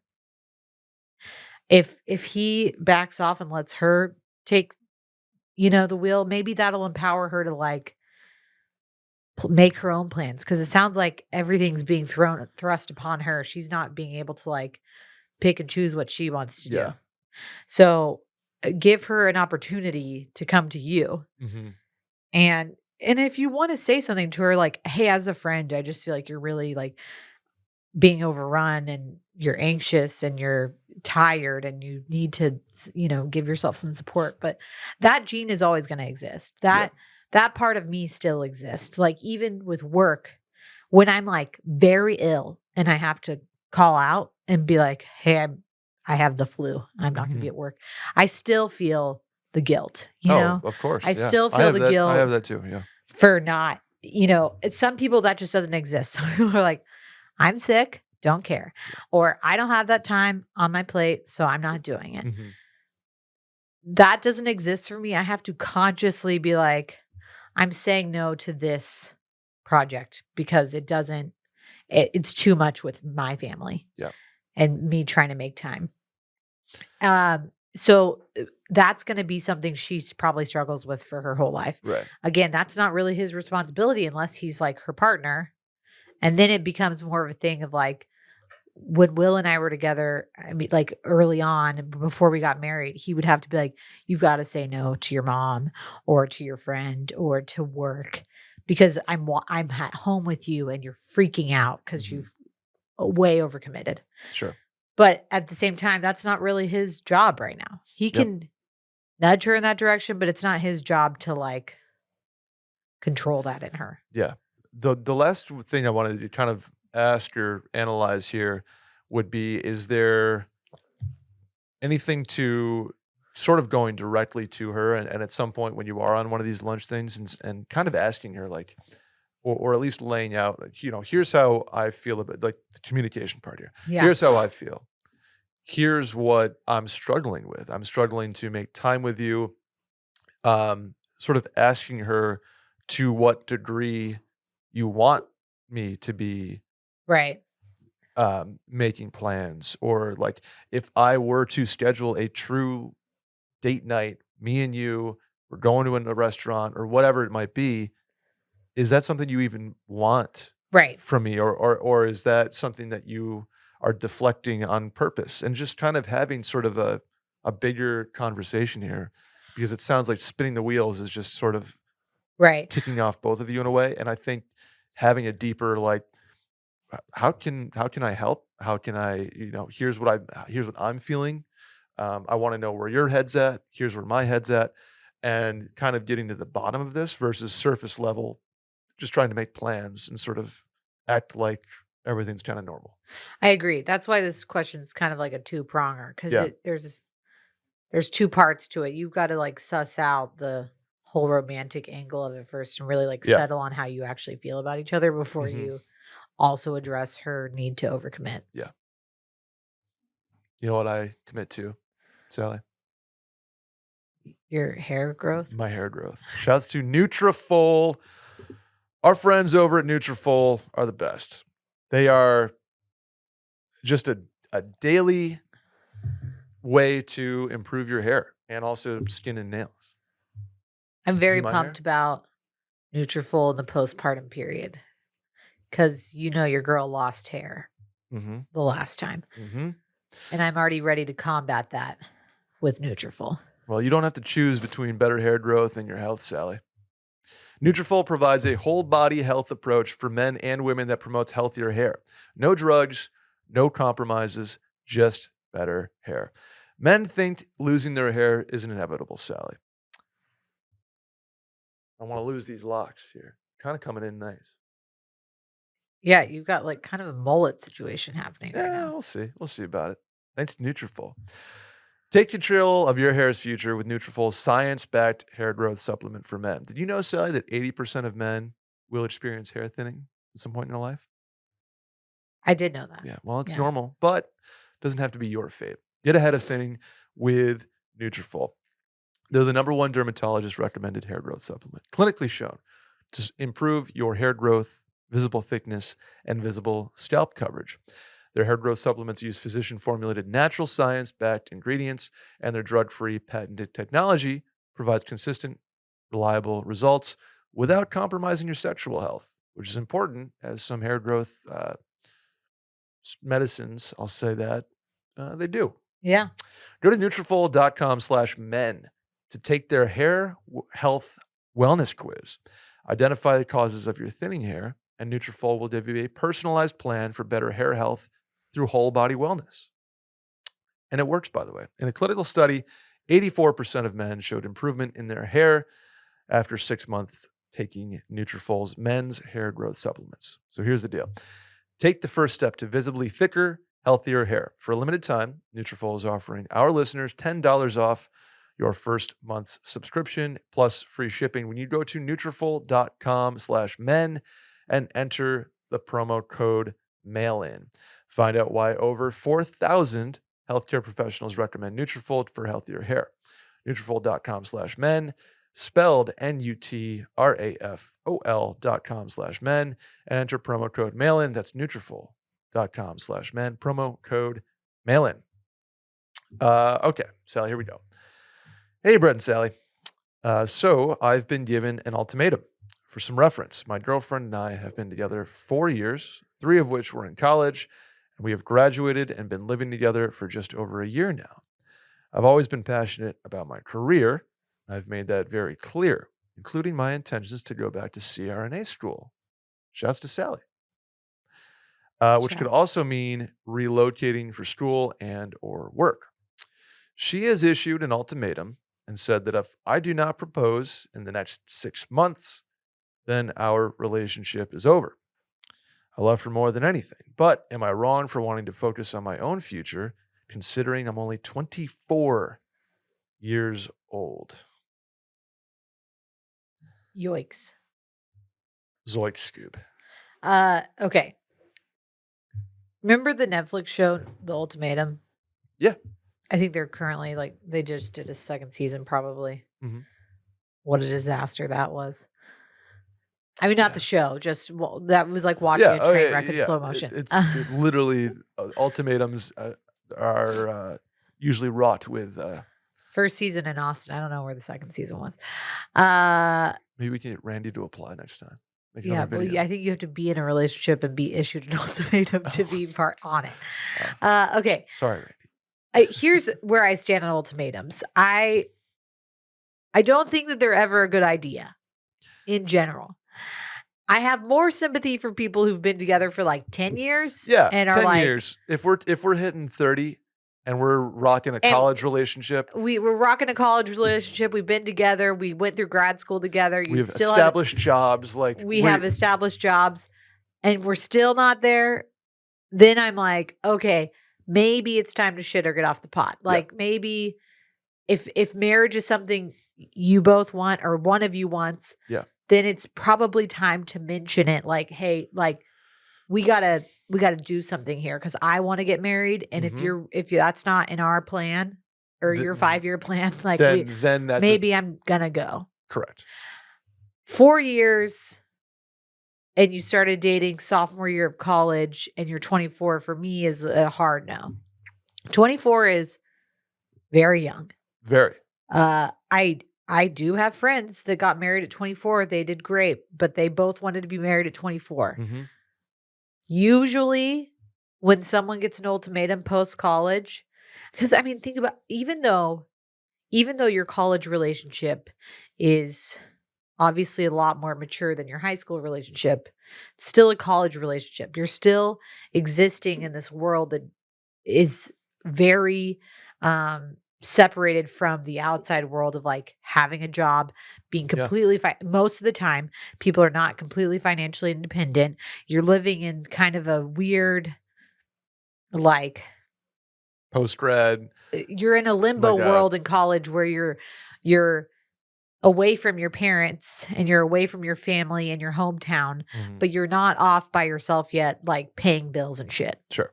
If he backs off and lets her take, the wheel, maybe that'll empower her to, like, make her own plans, because it sounds like everything's being thrust upon her. She's not being able to, like, pick and choose what she wants to do. Yeah. So, give her an opportunity to come to you. Mhm. And if you wanna say something to her like, "Hey, as a friend, I just feel like you're really, like, being overrun and you're anxious and you're tired and you need to, give yourself some support." But that gene is always going to exist. Yeah. That part of me still exists. Like even with work, when I'm like very ill and I have to call out and be like, "Hey, I have the flu. I'm not gonna Mhm. be at work." I still feel the guilt, Oh, of course, I yeah. still feel the I have guilt that too, yeah. for not, it's some people that just doesn't exist. Some people are like, "I'm sick, don't care," Yeah. or "I don't have that time on my plate, so I'm not doing it." Mhm. That doesn't exist for me. I have to consciously be like, "I'm saying no to this project because it's too much with my family Yeah. and me trying to make time." So that's gonna be something she's probably struggles with for her whole life. Right. Again, that's not really his responsibility unless he's like her partner. And then it becomes more of a thing of like when Will and I were together, I mean, like early on before we got married, he would have to be like, "You've got to say no to your mom or to your friend or to work because I'm at home with you and you're freaking out because Mhm. you've way overcommitted." Sure. But at the same time, that's not really his job right now. He Yep. can nudge her in that direction, but it's not his job to like control that in her. Yeah. The last thing I wanted to kind of ask or analyze here would be, is there anything to sort of going directly to her and at some point when you are on one of these lunch things and kind of asking her like or at least laying out like, here's how I feel about like the communication part here. Yeah. Here's how I feel. Here's what I'm struggling with. I'm struggling to make time with you. Sort of asking her to what degree you want me to be Right. making plans, or like if I were to schedule a true date night, me and you, we're going to a restaurant or whatever it might be, is that something you even want Right. from me, or is that something that you are deflecting on purpose? And just kind of having sort of a bigger conversation here, because it sounds like spinning the wheels is just sort of Right. ticking off both of you in a way. And I think having a deeper like how can I help? How can I, here's what I'm feeling. I want to know where your head's at. Here's where my head's at. And kind of getting to the bottom of this versus surface level, just trying to make plans and sort of act like everything's kind of normal. I agree. That's why this question is kind of like a two-pronger because Yeah. there's two parts to it. You've got to like suss out the whole romantic angle of it first and really like Yeah. settle on how you actually feel about each other before Mhm. you also address her need to overcommit. Yeah. You know what I commit to, Sally? Your hair growth. My hair growth. Shouts to Nutrafol. Our friends over at Nutrafol are the best. They are just a daily way to improve your hair and also skin and nails. I'm See very my hair? pumped about Nutrafol in the postpartum period because your girl lost hair Mhm. the last time, Mhm. and I'm already ready to combat that with Nutrafol. Well, you don't have to choose between better hair growth and your health, Sally. Nutrafol provides a whole body health approach for men and women that promotes healthier hair. No drugs, no compromises, just better hair. Men think losing their hair is inevitable, Sally. I want to lose these locks here. Kind of coming in nice. Yeah, you've got like kind of a mullet situation happening right Yeah, now. we'll see. We'll see about it. Thanks to Nutrafol. Take control of your hair's future with Nutrafol's science-backed hair growth supplement for men. Did you know, Sally, that 80% of men will experience hair thinning at some point in their life? I did know that. Yeah, well, it's Yeah. normal, but doesn't have to be your fate. Get ahead of thinning with Nutrafol. They're the number one dermatologist recommended hair growth supplement, clinically shown to improve your hair growth, visible thickness, and visible scalp coverage. Their hair growth supplements use physician formulated natural science backed ingredients, and their drug free patented technology provides consistent, reliable results without compromising your sexual health, which is important as some hair growth medicines, I'll say that, they do. Yeah. Go to Nutrafol.com/men to take their hair health wellness quiz. Identify the causes of your thinning hair, and Nutrafol will give you a personalized plan for better hair health through whole body wellness. And it works, by the way. In a clinical study, 84% of men showed improvement in their hair after 6 months taking Nutrafol's men's hair growth supplements. So here's the deal. Take the first step to visibly thicker, healthier hair. For a limited time, Nutrafol is offering our listeners $10 off your first month's subscription plus free shipping when you go to Nutrafol.com/men and enter the promo code MAILIN. Find out why over 4,000 healthcare professionals recommend Nutrafol for healthier hair. Nutrafol.com/men, spelled Nutrafol.com/men, and enter promo code MAILIN. That's Nutrafol.com/men, promo code MAILIN. Okay, Sally, here we go. Hey, Brett and Sally. So I've been given an ultimatum. For some reference, my girlfriend and I have been together 4 years, 3 of which were in college, and we have graduated and been living together for just over a year now. I've always been passionate about my career. I've made that very clear, including my intentions to go back to CRNA school. Shouts to Sally. Which could Shouts. also mean relocating for school and or work. She has issued an ultimatum and said that if I do not propose in the next 6 months, then our relationship is over. I love her more than anything, but am I wrong for wanting to focus on my own future, considering I'm only 24 years old? Yoicks. Zoik Scoop. Okay. Remember the Netflix show, The Ultimatum? Yeah. I think they're currently they just did a second season probably. Mhm. What a disaster that was. I mean, not the show, just that was like watching a train wreck in slow motion. It's literally ultimatums are usually wrought with. First season in Austin. I don't know where the second season was. Maybe we can get Randy to apply next time. Make Yeah, another well, video. I think you have to be in a relationship and be issued an ultimatum to be part on it. Okay. Sorry, Randy. Here's where I stand on ultimatums. I don't think that they're ever a good idea in general. I have more sympathy for people who've been together for like 10 years. Yeah, and 10 are like, years. If we're hitting 30 and we're rocking a college relationship, we were rocking a college relationship. We've been together. We went through grad school together. we've established jobs. Like we have established jobs, and we're still not there. Then I'm like, okay, maybe it's time to shit or get off the pot. Like maybe if marriage is something you both want or one of you wants, then it's probably time to mention it. Like, hey, like we gotta do something here because I want to get married, and if that's not in our plan or your 5-year plan, like then that's maybe I'm gonna go. Correct. 4 years. And you started dating sophomore year of college and you're 24, for me is a hard no. 24 is very young. Very. I do have friends that got married at 24. They did great, but they both wanted to be married at 24. Usually when someone gets an ultimatum post-college, because I mean, think about even though your college relationship is obviously a lot more mature than your high school relationship, it's still a college relationship. You're still existing in this world that is very separated from the outside world of like having a job, being completely most of the time people are not completely financially independent. You're living in kind of a weird like post-grad. You're in a limbo world in college where you're away from your parents and you're away from your family and your hometown, but you're not off by yourself yet, like paying bills and shit. Sure.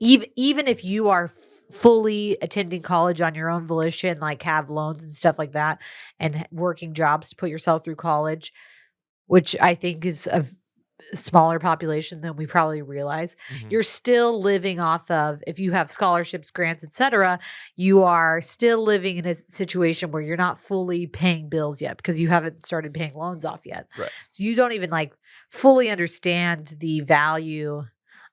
Even if you are fully attending college on your own volition, like have loans and stuff like that, and working jobs to put yourself through college, which I think is a smaller population than we probably realize, you're still living off of, if you have scholarships, grants, etc., you are still living in a situation where you're not fully paying bills yet because you haven't started paying loans off yet. Right. So you don't even like fully understand the value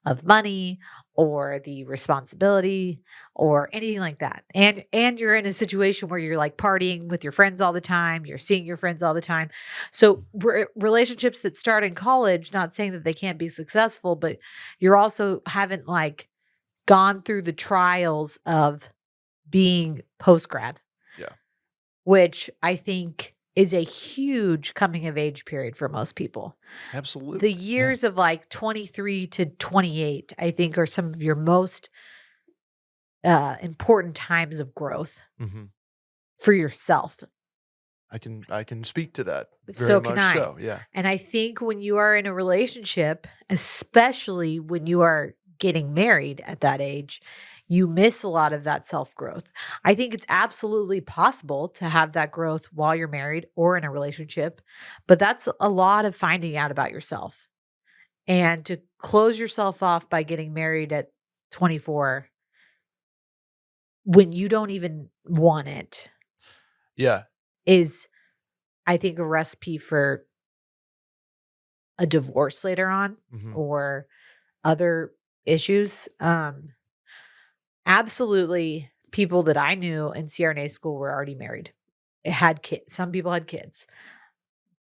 of money or the responsibility or anything like that. And you're in a situation where you're like partying with your friends all the time, you're seeing your friends all the time. So relationships that start in college, not saying that they can't be successful, but you're also haven't like gone through the trials of being post-grad. Yeah. Which I think is a huge coming of age period for most people. Absolutely. The years of like 23 to 28, I think, are some of your most important times of growth Mm-hmm. for yourself. I can speak to that very So can much I. so. Yeah. And I think when you are in a relationship, especially when you are getting married at that age, you miss a lot of that self growth. I think it's absolutely possible to have that growth while you're married or in a relationship, but that's a lot of finding out about yourself. And to close yourself off by getting married at 24 when you don't even want it Yeah. is, I think, a recipe for a divorce later on Mm-hmm. or other issues. Absolutely, people that I knew in CRNA school were already married. It had kids. Some people had kids.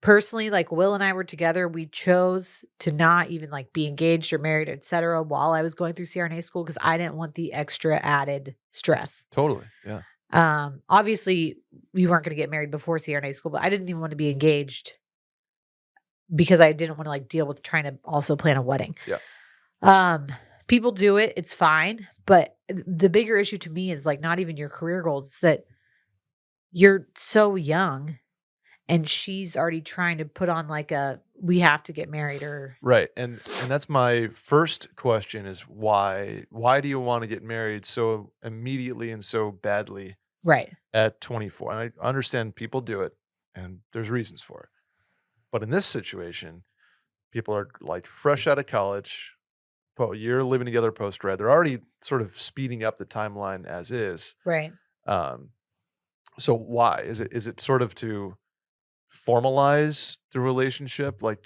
Personally, like Will and I were together, we chose to not even like be engaged or married, etc. while I was going through CRNA school because I didn't want the extra added stress. Totally. Yeah. Obviously, we weren't going to get married before CRNA school, but I didn't even want to be engaged because I didn't want to like deal with trying to also plan a wedding. Yeah. Um, People do it, it's fine, but the bigger issue to me is like not even your career goals, it's that you're so young and she's already trying to put on like a we have to get married or Right. And that's my first question is why? Why do you want to get married so immediately and so badly right. at 24? And I understand people do it and there's reasons for it. But in this situation, people are like fresh out of college, year living together post grad. They're already sort of speeding up the timeline as is. Right. Um, so why? Is it sort of to formalize the relationship? Like,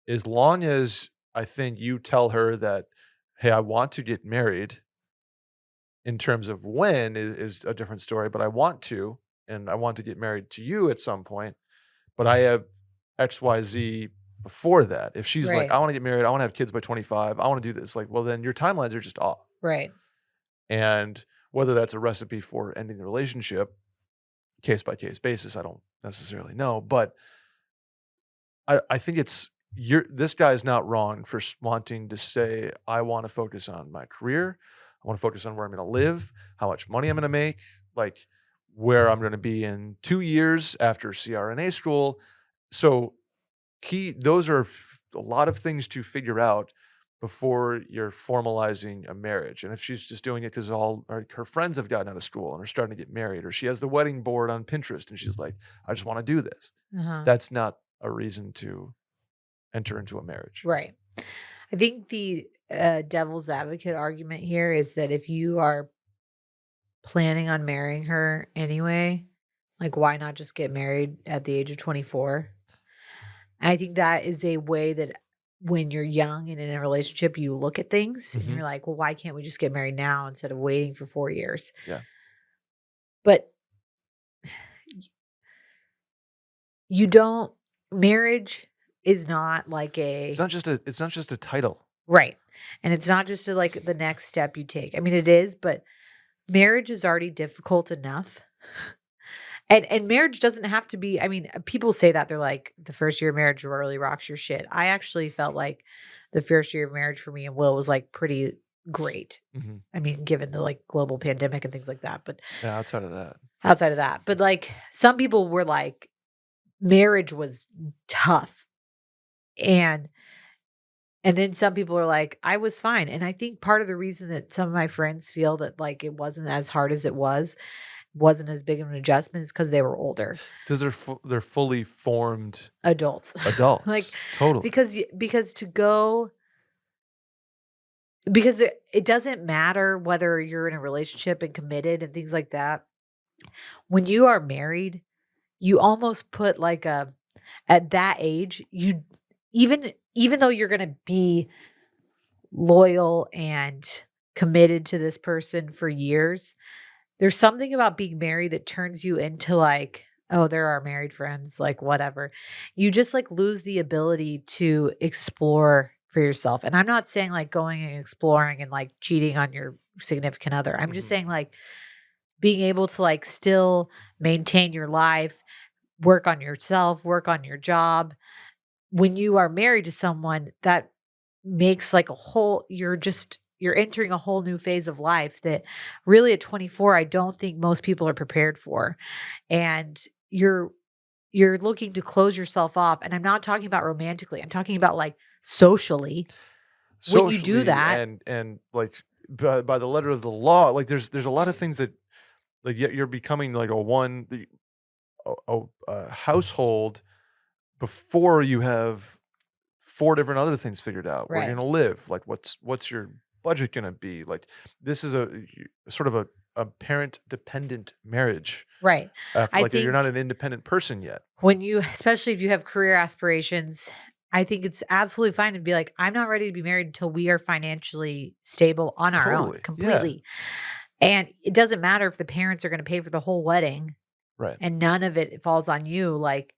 as long as I think you tell her that, hey, I want to get married, in terms of when is a different story, but I want to, and I want to get married to you at some point, but I have XYZ before that. If she's like, Right. I want to get married, I want to have kids by 25, I want to do this, like, well, then your timelines are just off. Right. And whether that's a recipe for ending the relationship, case by case basis, I don't necessarily know, but I think it's this guy's not wrong for wanting to say, I want to focus on my career. I want to focus on where I'm going to live, how much money I'm going to make, like where I'm going to be in 2 years after CRNA school. So those are a lot of things to figure out before you're formalizing a marriage. And if she's just doing it because all her friends have gotten out of school and are starting to get married, or she has the wedding board on Pinterest and she's like, I just want to do this. Uh-huh. That's not a reason to enter into a marriage. Right. I think the devil's advocate argument here is that if you are planning on marrying her anyway, like why not just get married at the age of 24? I think that is a way that when you're young and in a relationship, you look at things and Mhm. you're like, well, why can't we just get married now instead of waiting for 4 years? Yeah. But you don't, marriage is not like It's not just a title. right. And it's not just like the next step you take. I mean, it is, but marriage is already difficult enough. And marriage doesn't have to be, I mean, people say that they're like the first year of marriage really rocks your shit. I actually felt like the first year of marriage for me and Will was like pretty great. Mhm. I mean, given the like global pandemic and things like that, but Yeah, outside of that. but like some people were like marriage was tough. And then some people are like, I was fine. And I think part of the reason that some of my friends feel that like it wasn't as hard as it wasn't as big of an adjustment is because they were older Because they're fully formed adults. adults. Like Totally. because to go because it doesn't matter whether you're in a relationship and committed and things like that. When you are married, you almost put like a at that age, you even though you're going to be loyal and committed to this person for years, there's something about being married that turns you into like, oh, there are married friends, like whatever. You just like lose the ability to explore for yourself. And I'm not saying like going and exploring and like cheating on your significant other. I'm just Mhm. saying like being able to like still maintain your life, work on yourself, work on your job. When you are married to someone, that makes like a whole you're entering a whole new phase of life that really at 24 I don't think most people are prepared for. And you're looking to close yourself off, and I'm not talking about romantically. I'm talking about like socially. When you do Socially that, and like by the letter of the law, like there's a lot of things that like yet you're becoming like a household before you have 4 different other things figured out. Where you're right, gonna live, like, what's your budget gonna be? Like, this is sort of a parent-dependent marriage, right. I like, you're not think an independent person yet. when you especially if you have career aspirations, I think it's absolutely fine to be like, "I'm not ready to be married until we are financially stable on our own Totally, yeah, completely." And it doesn't matter if the parents are gonna pay for the whole wedding right, and none of it falls on you, like,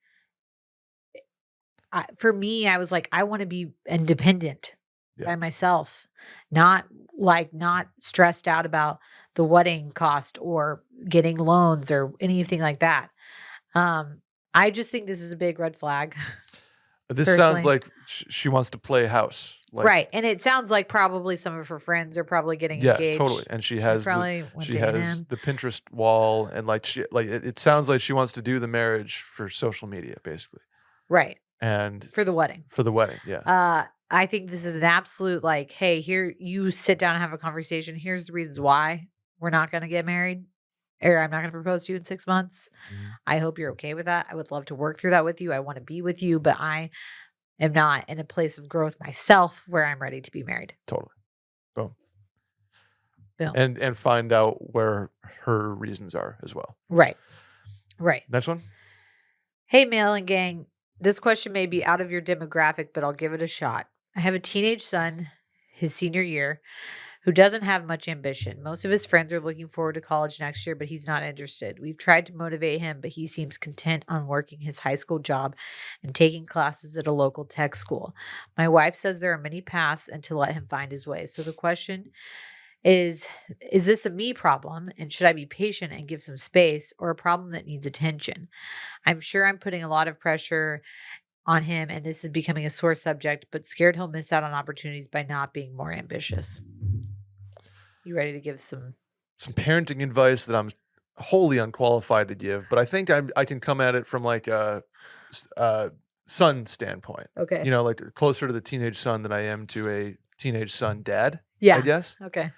for me, I was like, "I wanna be independent yeah. by myself, not not stressed out about the wedding cost or getting loans or anything like that." I just think this is a big red flag, This sounds personally. like she wants to play house, like Right, and it sounds like probably some of her friends are probably getting yeah, totally, engaged. and They probably went she to has him. the Pinterest wall, and, like, it sounds like she wants to do the marriage for social media, basically, Right, and for the wedding. for the wedding, yeah, I think this is an absolute like, "Hey, here you sit down and have a conversation. Here's the reasons why we're not gonna get married, or I'm not gonna propose to you in 6 months. mhm, I hope you're okay with that. I would love to work through that with you. I wanna be with you, but I am not in a place of growth myself where I'm ready to be married." totally, boom. Boom. And find out where her reasons are as well. Right, right. Next one? Hey, Mail and Gang. This question may be out of your demographic, but I'll give it a shot. I have a teenage son, his senior year, who doesn't have much ambition. Most of his friends are looking forward to college next year, but he's not interested. We've tried to motivate him, but he seems content on working his high school job and taking classes at a local tech school. My wife says there are many paths and to let him find his way. So the question is is this a me problem and should I be patient and give some space, or a problem that needs attention? I'm sure I'm putting a lot of pressure on him and this is becoming a sore subject, but scared he'll miss out on opportunities by not being more ambitious. You ready to give some? Some parenting advice that I'm wholly unqualified to give, but I think I can come at it from like a son standpoint. Okay. You know, like closer to the teenage son than I am to a teenage son dad, I Yeah. guess. Okay.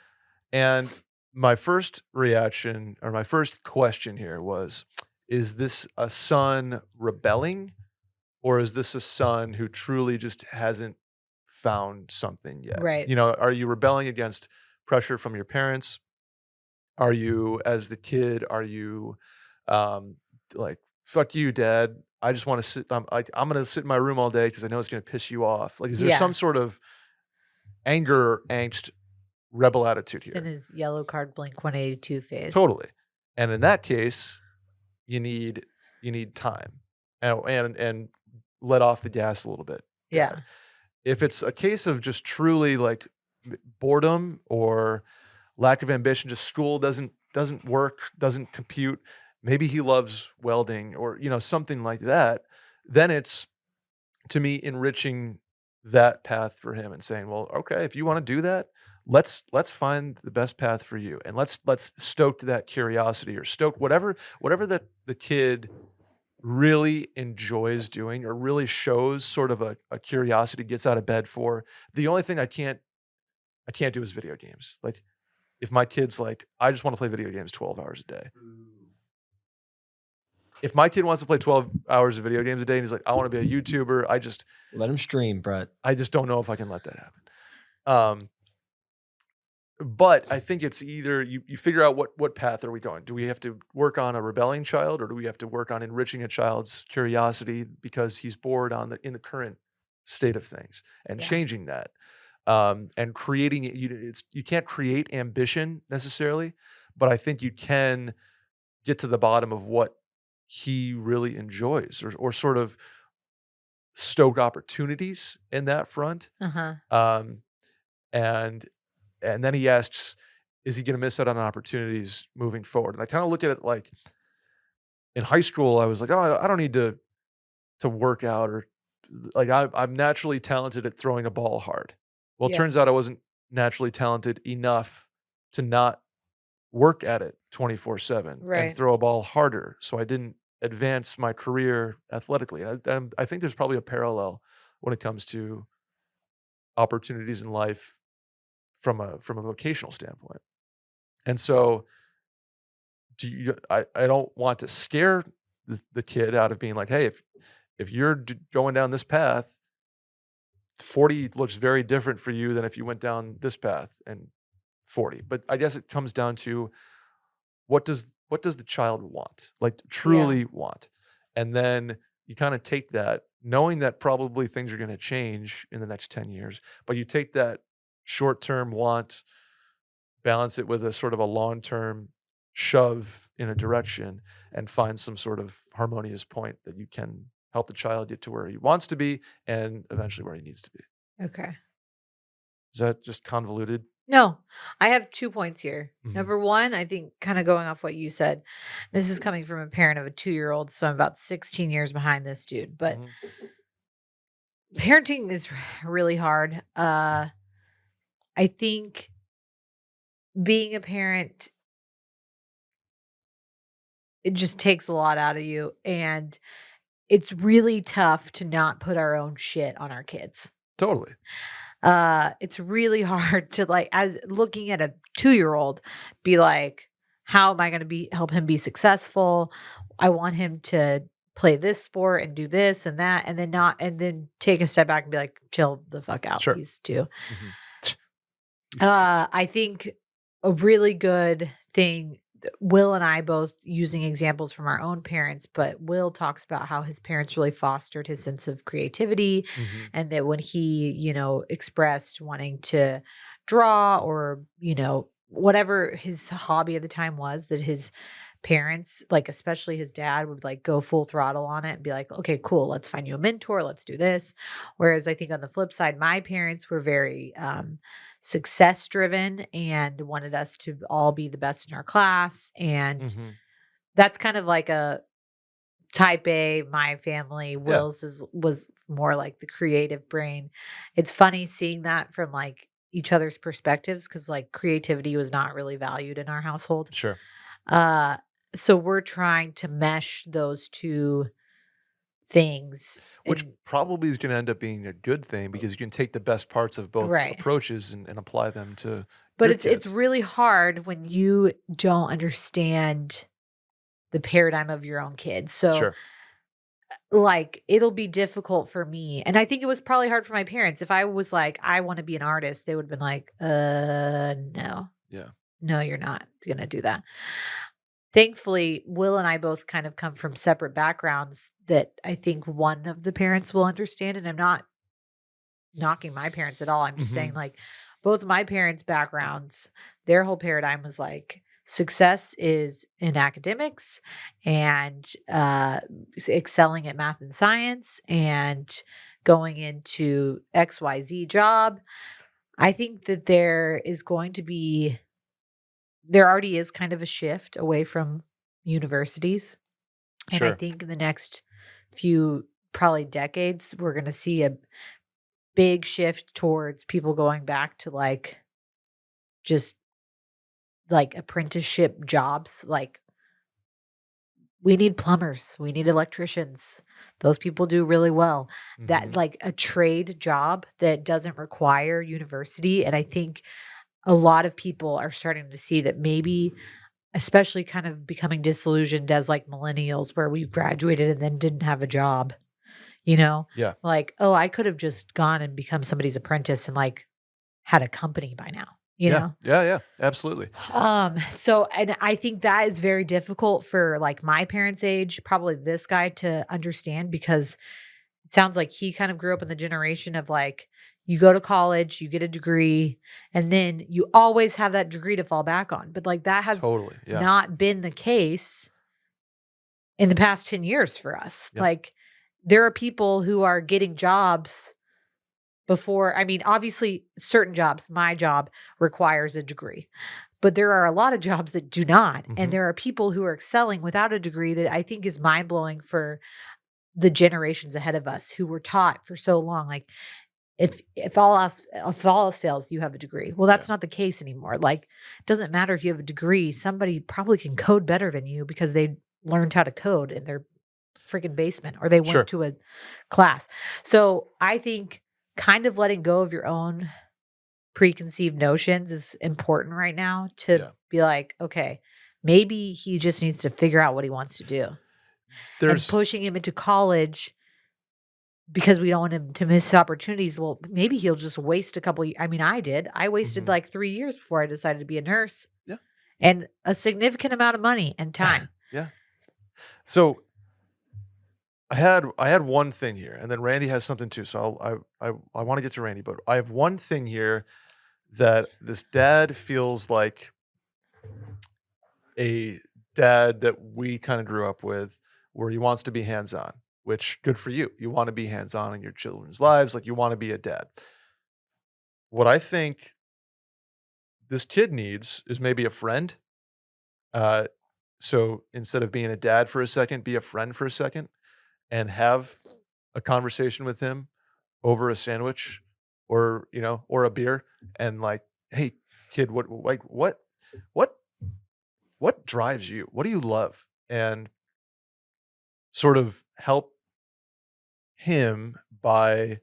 And my first reaction or my first question here was, is this a son rebelling, or is this a son who truly just hasn't found something yet? Right. You know, are you rebelling against pressure from your parents? Are you, as the kid, are you um, like, fuck you, dad? I just want to sit. I'm gonna sit in my room all day because I know it's gonna piss you off. Like, is there some Yeah. sort of anger, angst, rebel attitude Just in here? his yellow card blink 182 face. Totally. And in that case, you need time and let off the gas a little bit, dad. Yeah. If it's a case of just truly like boredom or lack of ambition, just school doesn't work, doesn't compute. Maybe he loves welding or something like that. Then it's to me enriching that path for him and saying, "Well, okay, if you want to do that, let's find the best path for you, and let's stoke that curiosity or stoke whatever that the kid really enjoys doing or really shows sort of a curiosity, gets out of bed for. The only thing I can't do is video games. Like if my kid's like, I just want to play video games 12 hours a day. If my kid wants to play 12 hours of video games a day and he's like, I want to be a YouTuber, Let him stream, Brett. I just don't know if I can let that happen. Um, but I think it's either you figure out what path are we going? Do we have to work on a rebelling child, or do we have to work on enriching a child's curiosity because he's bored in the current state of things and Yeah. changing that and creating it? You can't create ambition necessarily, but I think you can get to the bottom of what he really enjoys or sort of stoke opportunities in that front. Uh-huh. Um, and and then he asks, is he going to miss out on opportunities moving forward? And I kind of look at it like in high school, I was like, "Oh, I don't need to work out or like I'm naturally talented at throwing a ball hard." Well, it Yeah. turns out I wasn't naturally talented enough to not work at it 24/7 and Right. throw a ball harder, so I didn't advance my career athletically. I think there's probably a parallel when it comes to opportunities in life from a vocational standpoint. And so do you I don't want to scare the kid out of being like, "Hey, if you're going down this path, 40 looks very different for you than if you went down this path and 40." But I guess it comes down to what does the child want? Like Yeah. truly want. And then you kind of take that knowing that probably things are going to change in the next 10 years, but you take that short-term want, balance it with a sort of a long-term shove in a direction and find some sort of harmonious point that you can help the child get to where he wants to be and eventually where he needs to be. Okay. Is that just convoluted? No, I have 2 points here. Mhm, Number 1, I think kinda going off what you said, this is coming from a parent of a 2-year-old, so I'm about 16 years behind this dude, but mhm. parenting is really hard. I think being a parent, it just takes a lot out of you, and it's really tough to not put our own shit on our kids. Totally. It's really hard to like as looking at a 2-year-old, be like, how am I gonna be help him be successful? I want him to play this sport and do this and that, and then not and then take a step back and be like, chill the fuck out. Sure. He's 2. Mhm. He's 2. I think a really good thing Will and I both using examples from our own parents, but Will talks about how his parents really fostered his sense of creativity Mhm, and that when he, expressed wanting to draw or, whatever his hobby at the time was, that his parents, like especially his dad, would like go full throttle on it and be like, okay, cool, let's find you a mentor, let's do this. Whereas I think on the flip side, my parents were very success driven and wanted us to all be the best in our class. And mhm. that's kind of like a type A, my family. Yeah, Will's was more like the creative brain. It's funny seeing that from like each other's perspectives because like creativity was not really valued in our household. sure. Uh, so we're trying to mesh those 2 things Which and probably is gonna end up being a good thing because you can take the best parts of both right. approaches and apply them to But your it's kids. really hard when you don't understand the paradigm of your own kids. So, Sure. like, it'll be difficult for me, and I think it was probably hard for my parents. If I was like, "I wanna be an artist," they would've been like, no. Yeah. No, you're not gonna do that." Thankfully, Will and I both kind of come from separate backgrounds that I think one of the parents will understand, and I'm not knocking my parents at all. I'm just saying, Mhm. like, both of my parents' backgrounds, their whole paradigm was like, success is in academics and excelling at math and science and going into XYZ job. I think that there already is kind of a shift away from universities. And I Sure. think in the next few, probably decades, we're going to see a big shift towards people going back to like just like apprenticeship jobs. Like we need plumbers, we need electricians. Those people do really well. That Mhm. like a trade job that doesn't require university. And I think a lot of people are starting to see that maybe, especially kind of becoming disillusioned as like millennials, where we graduated and then didn't have a job, you know? Yeah. Like, oh, I could have just gone and become somebody's apprentice and like had a company by now, you Yeah. know? Yeah, yeah. Absolutely. So and I think that is very difficult for like my parents' age, probably this guy to understand because it sounds like he kind of grew up in the generation of like you go to college, you get a degree, and then you always have that degree to fall back on. But like that has Totally. Yeah. not been the case in the past 10 years for us. Yeah. Like there are people who are getting jobs before, I mean, obviously certain jobs, my job requires a degree. but there are a lot of jobs that do not. Mhm. And there are people who are excelling without a degree that I think is mind blowing for the generations ahead of us who were taught for so long. Like if all else fails, you have a degree. Well, Yeah. that's not the case anymore. Like, it doesn't matter if you have a degree. Somebody probably can code better than you because they learned how to code in their freaking basement or they went Sure. to a class. So I think kind of letting go of your own preconceived notions is important right now to Yeah. be like, okay, maybe he just needs to figure out what he wants to do. And There's pushing him into college because we don't want him to miss opportunities. Well, maybe he'll just waste a couple. I mean, I did. I wasted Mhm. like 3 years before I decided to be a nurse Yeah. and a significant amount of money and time. Yeah. So I had one thing here, and then Randy has something too. So I want to get to Randy, but I have one thing here that this dad feels like a dad that we kind of grew up with, where he wants to be hands on. Which good for you. You want to be hands on in your children's lives, like you want to be a dad. What I think this kid needs is maybe a friend. Uh, so instead of being a dad for a second, be a friend for a second and have a conversation with him over a sandwich or, or a beer and like, "Hey, kid, what what drives you? What do you love?" And sort of help him by,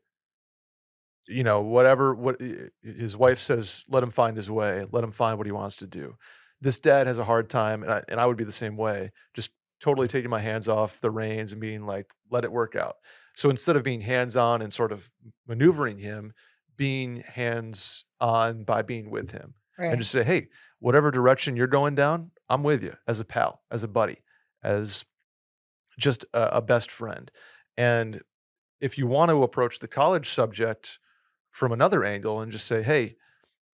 whatever what his wife says, let him find his way, let him find what he wants to do. This dad has a hard time, and I would be the same way, just totally taking my hands off the reins and being like, let it work out. So instead of being hands on and sort of maneuvering him, being hands on by being with him and Right. just say, hey, whatever direction you're going down, I'm with you as a pal, as a buddy, as just a best friend. And if you want to approach the college subject from another angle and just say, "Hey,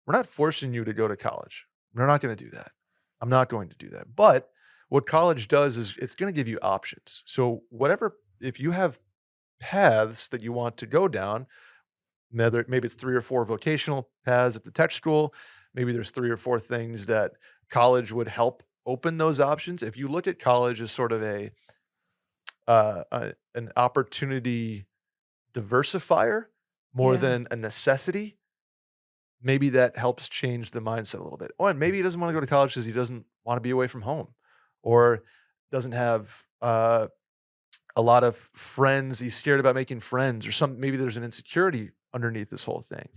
we're not forcing you to go to college. We're not going to do that. I'm not going to do that." But what college does is it's going to give you options. So whatever, if you have paths that you want to go down, maybe it's 3 or 4 vocational paths at the tech school, maybe there's 3 or 4 things that college would help open those options. If you look at college as sort of an opportunity diversifier more Yeah. than a necessity, maybe that helps change the mindset a little bit. Oh, and maybe he doesn't wanna go to college because he doesn't wanna be away from home or doesn't have, a lot of friends. He's scared about making friends or maybe there's an insecurity underneath this whole thing.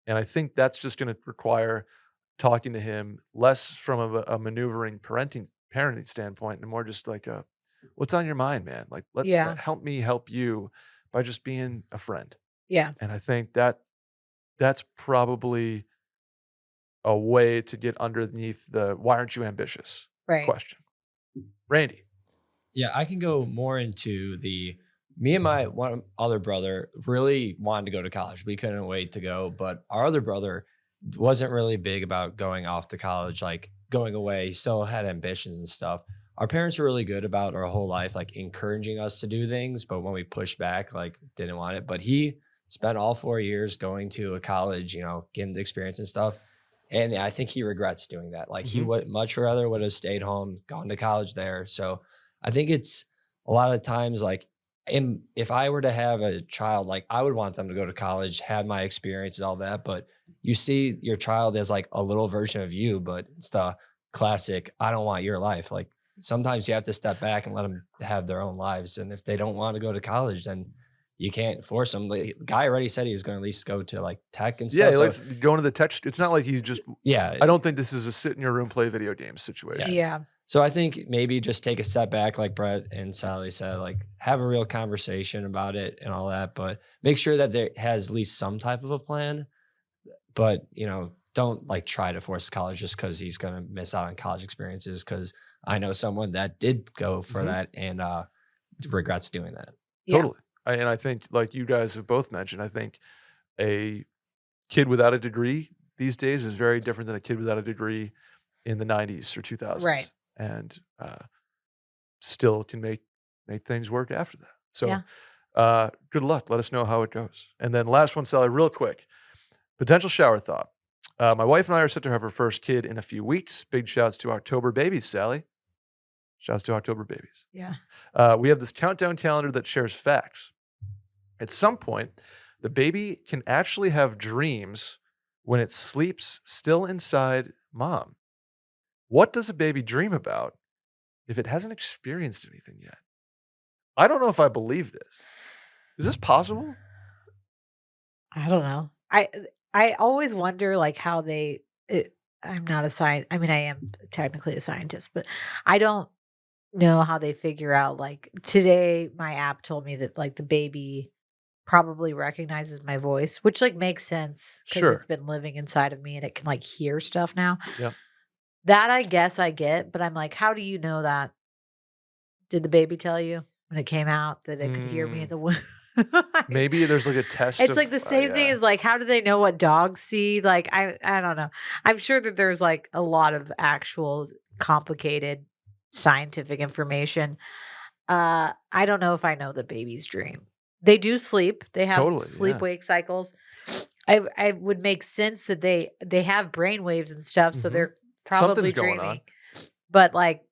And I think that's just gonna require talking to him less from a maneuvering parenting standpoint and more just like a, "What's on your mind, man? Like, let Yeah. help me help you by just being a friend." Yeah. And I think that's probably a way to get underneath the "why aren't you ambitious?" Right. question. Randy. Yeah, I can go more into me and my one other brother really wanted to go to college. We couldn't wait to go, but our other brother wasn't really big about going off to college, like going away. He still had ambitions and stuff. Our parents were really good about our whole life, like encouraging us to do things, but when we pushed back, like didn't want it. But he spent all 4 years going to a college, getting the experience and stuff. And I think he regrets doing that. Like he Mhm. would much rather would have stayed home, gone to college there. So I think it's a lot of times like if I were to have a child, like I would want them to go to college, have my experiences, all that. But you see your child as like a little version of you, but it's the classic, I don't want your life. Like sometimes you have to step back and let them have their own lives. And if they don't want to go to college, then you can't force them. The guy already said he was going to at least go to like tech and Yeah, stuff. he So likes going to the tech. It's not like he just yeah, I don't think this is a sit in your room, play video games yeah. situation. Yeah. So I think maybe just take a step back, like Brett and Sally said, like have a real conversation about it and all that, but make sure that there has at least some type of a plan. But don't like try to force college just because he's gonna miss out on college experiences. Because I know someone that did go for Mhm. that and regrets doing that. Yeah. Totally. And I think, like you guys have both mentioned, I think a kid without a degree these days is very different than a kid without a degree in the '90s or Right. 2000s, and still can make things work after that. So, Yeah. good luck. Let us know how it goes. And then last one, Sally, real quick. Potential shower thought. My wife and I are set to have our first kid in a few weeks. Big shouts to October babies, Sally. Shouts to October babies. Yeah. We have this countdown calendar that shares facts. At some point, the baby can actually have dreams when it sleeps still inside mom. What does a baby dream about if it hasn't experienced anything yet? I don't know if I believe this. Is this possible? I don't know. I always wonder like how I'm not a science. I mean, I am technically a scientist, but I don't know how they figure out like today my app told me that like the baby probably recognizes my voice, which like makes sense because it's Sure. been living inside of me and it can like hear stuff now. Yep. That I guess I get, but I'm like, how do you know that? Did the baby tell you when it came out that it could hear me in Mm, the womb? maybe there's like a test It's of like the same thing yeah. as like, how do they know what dogs see? Like, I don't know. I'm sure that there's like a lot of actual complicated scientific information. I don't know if I know the baby's dream. They do sleep. They have Totally, sleep yeah. wake cycles. I would make sense that they have brain waves and stuff, so Mhm. they're Something's probably going on. dreaming. But like,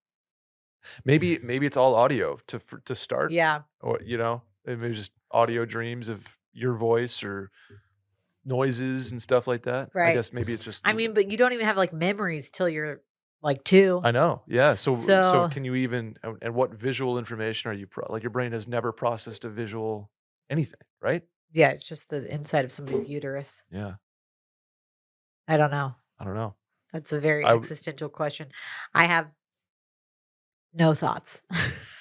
Maybe it's all audio to start, yeah, or, maybe just audio dreams of your voice or noises and stuff like that. I right. guess maybe it's just I l mean, but you don't even have like memories till you're like 2. I know, yeah. So So can you even and what visual information are you like, your brain has never processed a visual anything, right? yeah, it's just the inside of somebody's uterus. Yeah. I don't know. I don't know. That's a very I w existential question. I have no thoughts.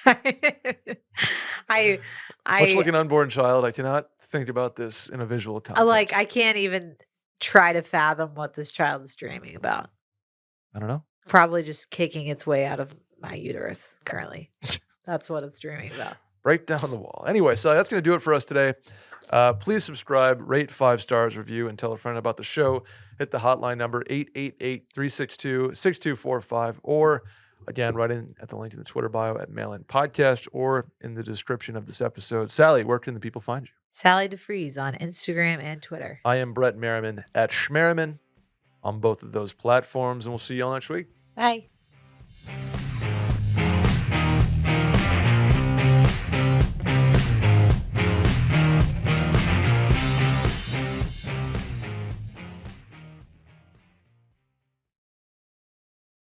I Much like I an unborn child, I cannot think about this in a visual like, context. I can't even try to fathom what this child is dreaming about. I don't know. Probably just kicking its way out of my uterus currently. That's what it's dreaming about. Right down the wall. Anyway, so that's going to do it for us today. Please subscribe, rate 5 stars, review, and tell a friend about the show. Hit the hotline number 888-362-6245, or again, right in at the link in the Twitter bio at Mail-In Podcast or in the description of this episode. Sally, where can the people find you? Sally deFries on Instagram and Twitter. I am Brett Merriman at Schmerriman on both of those platforms, and we'll see you all next week. Bye.